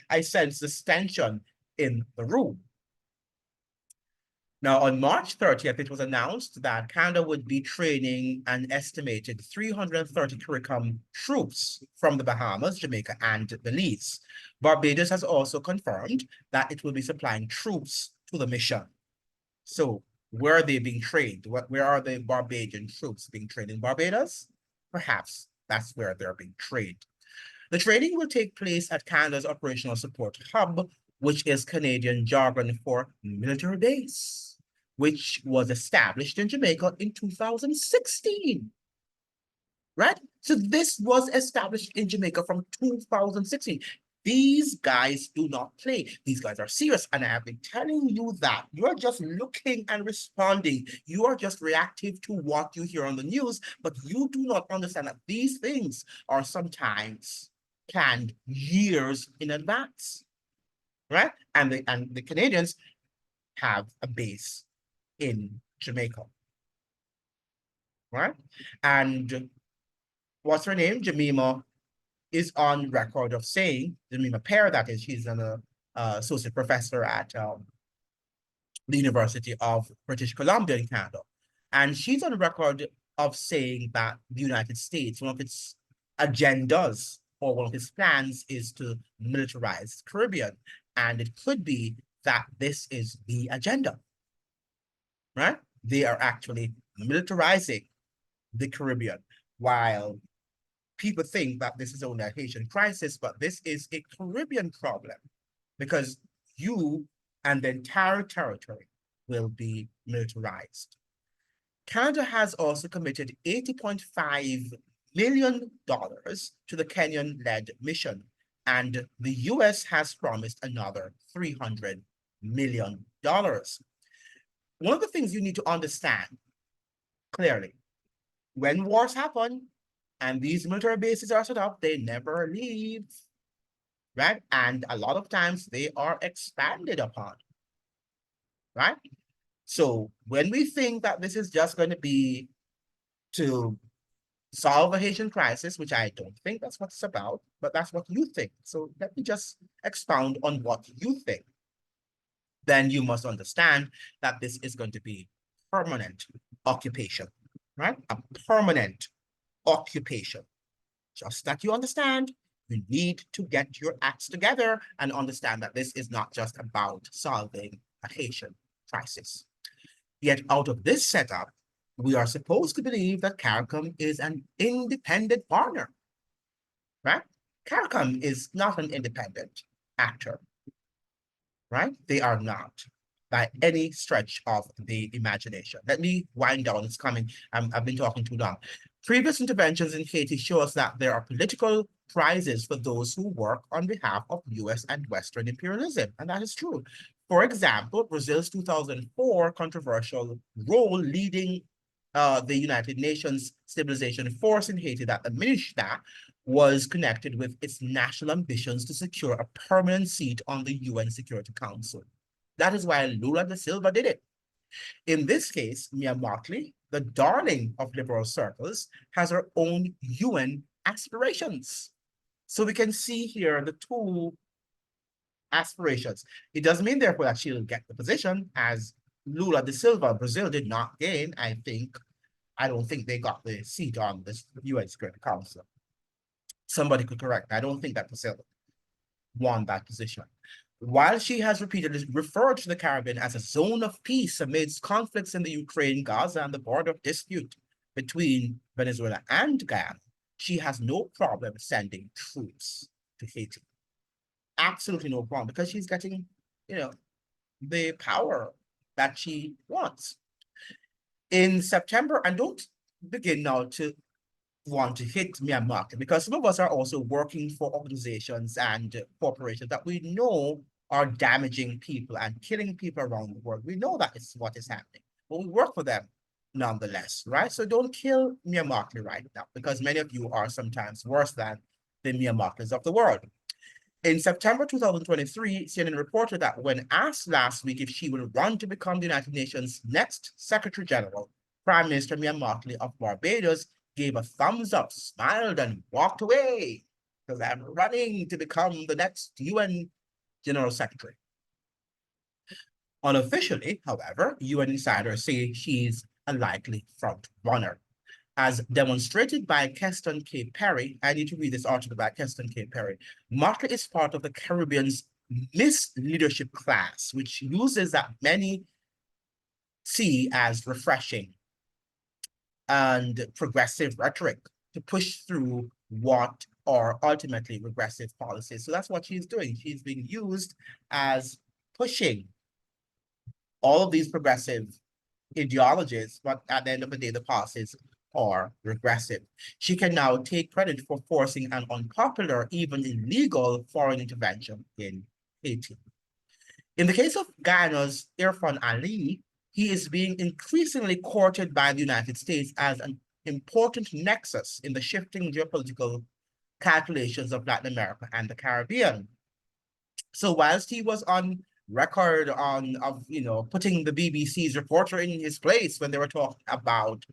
Speaker 1: I sense this tension in the room. Now, on March 30th, it was announced that Canada would be training an estimated 330 Caricom troops from the Bahamas, Jamaica, and Belize. Barbados has also confirmed that it will be supplying troops to the mission. So, where are they being trained? Where are the Barbadian troops being trained? In Barbados? Perhaps that's where they're being trained. The training will take place at Canada's Operational Support Hub, which is Canadian jargon for military base, which was established in Jamaica in 2016. Right? So this was established in Jamaica from 2016. These guys do not play. These guys are serious. And I have been telling you that. You are just looking and responding. You are just reactive to what you hear on the news, but you do not understand that these things are sometimes planned years in advance. Right? And the Canadians have a base in Jamaica. Right? And what's her name? Jemima is on record of saying, Jemima Pear, that is, she's an associate professor at the University of British Columbia in Canada. And she's on record of saying that the United States, one of its agendas or one of its plans is to militarize the Caribbean. And it could be that this is the agenda, right? They are actually militarizing the Caribbean, while people think that this is only a Haitian crisis, but this is a Caribbean problem because you and the entire territory will be militarized. Canada has also committed $80.5 million to the Kenyan-led mission, and the US has promised another $300 million. One of the things you need to understand clearly, when wars happen and these military bases are set up, they never leave, right? And a lot of times they are expanded upon, right? So when we think that this is just going to be to solve a Haitian crisis, which I don't think that's what it's about, but that's what you think. So let me just expound on what you think. Then you must understand that this is going to be permanent occupation, right? A permanent occupation. Just that you understand, you need to get your acts together and understand that this is not just about solving a Haitian crisis. Yet out of this setup, we are supposed to believe that Caricom is an independent partner, right? Caricom is not an independent actor, right? They are not by any stretch of the imagination. Let me wind down, it's coming. I've been talking too long. Previous interventions in Haiti show us that there are political prizes for those who work on behalf of US and Western imperialism, and that is true. For example, Brazil's 2004 controversial role leading the United Nations Stabilization Force in Haiti, that the MINUSTAH, was connected with its national ambitions to secure a permanent seat on the UN Security Council. That is why Lula da Silva did it. In this case, Mia Mottley, the darling of liberal circles, has her own UN aspirations. So we can see here the two aspirations. It doesn't mean, therefore, that she'll get the position, as Lula da Silva, Brazil, did not gain. I don't think they got the seat on the UN Security Council. Somebody could correct. I don't think that Brazil won that position. While she has repeatedly referred to the Caribbean as a zone of peace amidst conflicts in the Ukraine, Gaza, and the border dispute between Venezuela and Guyana, she has no problem sending troops to Haiti. Absolutely no problem, because she's getting, the power that she wants. In September, and don't begin now to want to hit Myanmar, because some of us are also working for organizations and corporations that we know are damaging people and killing people around the world. We know that is what is happening, but we work for them nonetheless, right? So don't kill Myanmar right now, because many of you are sometimes worse than the Myanmars of the world. In September 2023, CNN reported that when asked last week if she will run to become the United Nations next Secretary General, Prime Minister Mia Mottley of Barbados gave a thumbs up, smiled, and walked away, because I'm running to become the next UN General Secretary. Unofficially, however, UN insiders say she's a likely front runner. As demonstrated by Keston K. Perry, I need to read this article by Keston K. Perry. Mottley is part of the Caribbean's Miss Leadership class, which uses that many see as refreshing and progressive rhetoric to push through what are ultimately regressive policies. So that's what she's doing. She's being used as pushing all of these progressive ideologies, but at the end of the day, the policies are regressive. She can now take credit for forcing an unpopular, even illegal foreign intervention in Haiti. In the case of Guyana's Irfan Ali, he is being increasingly courted by the United States as an important nexus in the shifting geopolitical calculations of Latin America and the Caribbean. So whilst he was on record of putting the BBC's reporter in his place when they were talking about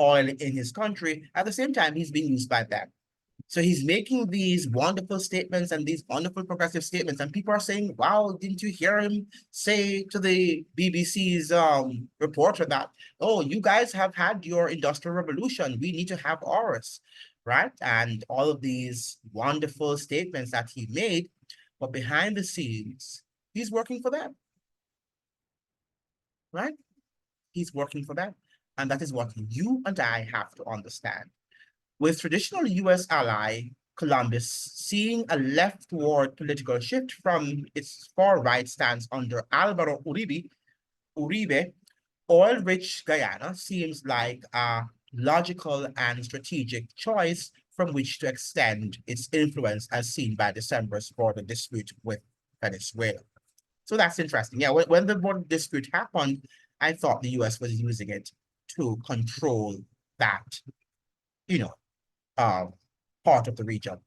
Speaker 1: oil in his country, at the same time he's being used by them. So he's making these wonderful statements and these wonderful progressive statements, and people are saying, wow, didn't you hear him say to the BBC's reporter that, oh, you guys have had your industrial revolution, we need to have ours, right? And all of these wonderful statements that he made, but behind the scenes, he's working for them, right? He's working for them. And that is what you and I have to understand. With traditional US ally Columbus seeing a leftward political shift from its far-right stance under Alvaro Uribe, oil-rich Guyana seems like a logical and strategic choice from which to extend its influence as seen by December's border dispute with Venezuela. So that's interesting. Yeah, when the border dispute happened, I thought the US was using it to control that, you know, part of the region.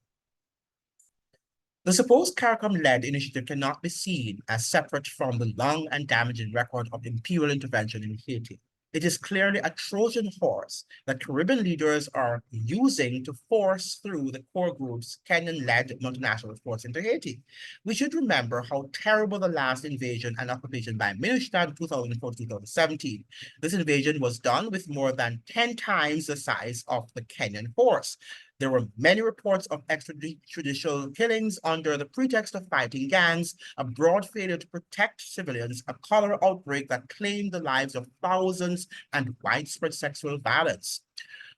Speaker 1: The supposed Caricom-led initiative cannot be seen as separate from the long and damaging record of imperial intervention in Haiti. It is clearly a Trojan horse that Caribbean leaders are using to force through the core group's Kenyan-led multinational force into Haiti. We should remember how terrible the last invasion and occupation by MINUSTAH in 2014-2017. This invasion was done with more than 10 times the size of the Kenyan force. There were many reports of extrajudicial killings under the pretext of fighting gangs, a broad failure to protect civilians, a cholera outbreak that claimed the lives of thousands, and widespread sexual violence.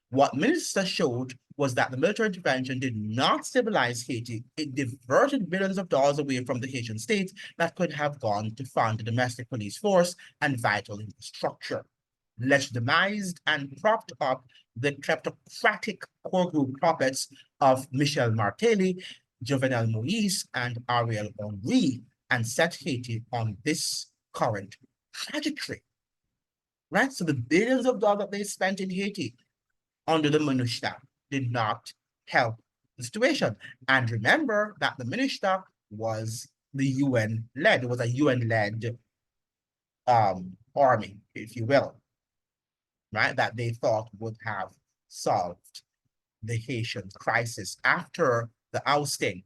Speaker 1: What MINUSTAH showed was that the military intervention did not stabilize Haiti. It diverted billions of dollars away from the Haitian state that could have gone to fund the domestic police force and vital infrastructure. Legitimized and propped up the kleptocratic core group puppets of Michel Martelly, Jovenel Moïse, and Ariel Henry, and set Haiti on this current trajectory, right? So the billions of dollars that they spent in Haiti under the MINUSTAH did not help the situation. And remember that the MINUSTAH was the UN-led, it was a UN-led army, if you will, right, that they thought would have solved the Haitian crisis after the ousting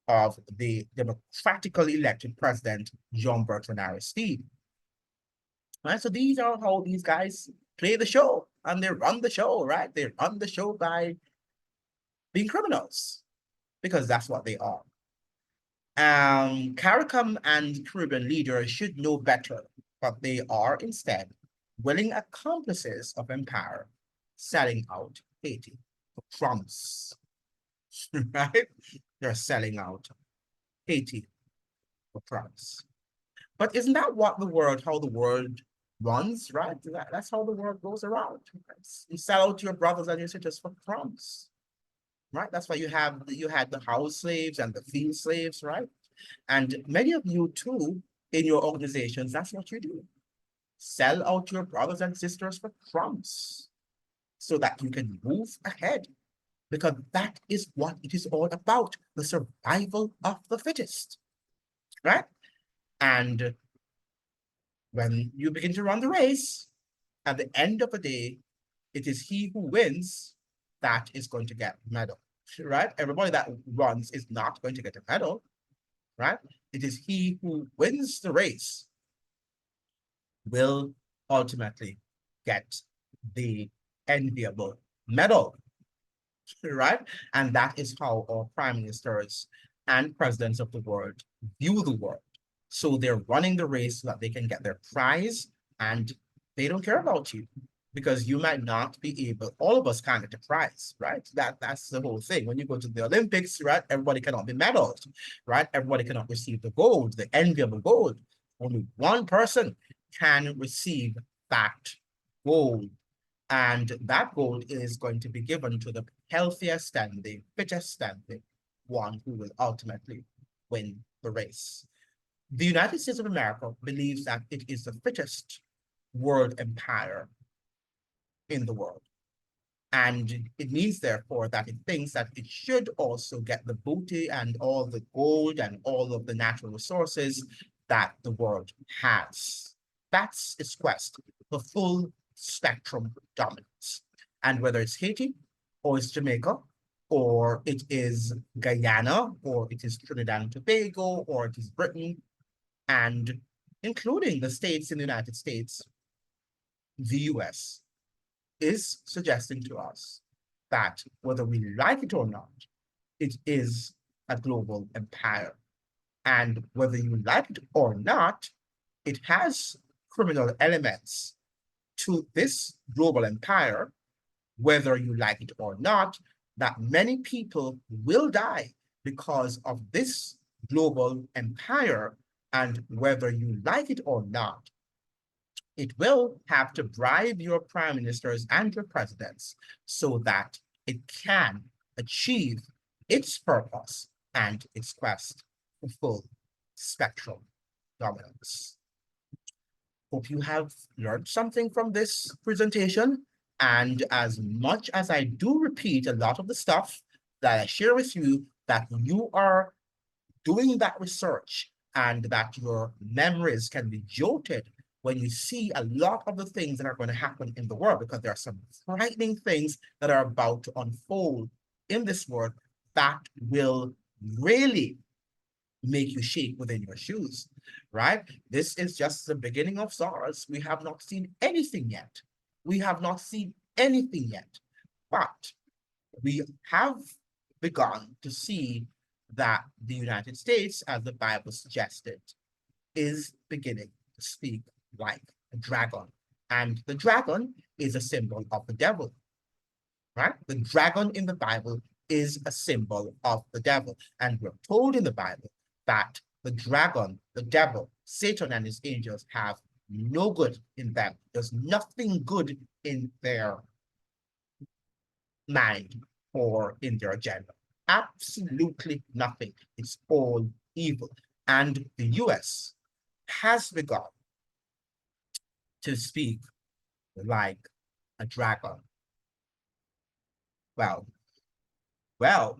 Speaker 1: of the democratically elected president, Jean-Bertrand Aristide. Right, so these are how these guys play the show, and they run the show, right? They run the show by being criminals, because that's what they are. Caricom and Caribbean leaders should know better, but they are instead willing accomplices of empire selling out Haiti for crumbs, right? They're selling out Haiti for crumbs. But isn't that what how the world runs, right? That's how the world goes around. You sell out your brothers and your sisters for crumbs, right? That's why you had the house slaves and the field slaves, right? And many of you too, in your organizations, that's what you do. Sell out your brothers and sisters for crumbs so that you can move ahead, because that is what it is all about, the survival of the fittest, right? And when you begin to run the race, at the end of the day, it is he who wins that is going to get medal, right? Everybody that runs is not going to get a medal, right? It is he who wins the race will ultimately get the enviable medal, right? And that is how our prime ministers and presidents of the world view the world. So they're running the race so that they can get their prize, and they don't care about you because you might not be able, all of us can't get a prize, right? That's the whole thing. When you go to the Olympics, right, everybody cannot be medaled, right? Everybody cannot receive the gold, the enviable gold. Only one person can receive that gold. And that gold is going to be given to the healthiest and the fittest and the one who will ultimately win the race. The United States of America believes that it is the fittest world empire in the world. And it means, therefore, that it thinks that it should also get the booty and all the gold and all of the natural resources that the world has. That's its quest for full spectrum dominance. And whether it's Haiti or it's Jamaica, or it is Guyana, or it is Trinidad and Tobago, or it is Britain, and including the states in the United States, the US is suggesting to us that whether we like it or not, it is a global empire. And whether you like it or not, it has criminal elements to this global empire, whether you like it or not, that many people will die because of this global empire. And whether you like it or not, it will have to bribe your prime ministers and your presidents so that it can achieve its purpose and its quest for full spectrum dominance. Hope you have learned something from this presentation. And as much as I do repeat a lot of the stuff that I share with you, that you are doing that research and that your memories can be jolted when you see a lot of the things that are going to happen in the world, because there are some frightening things that are about to unfold in this world that will really make you shake within your shoes, right? This is just the beginning of SARS. We have not seen anything yet. We have not seen anything yet, but we have begun to see that the United States, as the Bible suggested, is beginning to speak like a dragon. And the dragon is a symbol of the devil, right? The dragon in the Bible is a symbol of the devil. And we're told in the Bible that the dragon, the devil, Satan and his angels have no good in them. There's nothing good in their mind or in their agenda. Absolutely nothing. It's all evil. And the US has begun to speak like a dragon. Well, well,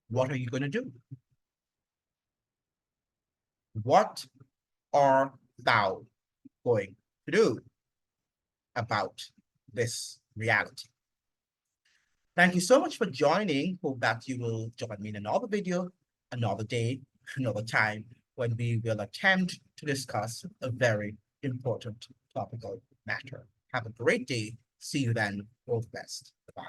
Speaker 1: what are you going to do? What are thou going to do about this reality? Thank you so much for joining. Hope that you will join me in another video, another day, another time, when we will attempt to discuss a very important topical matter. Have a great day. See you then. All the best. Bye.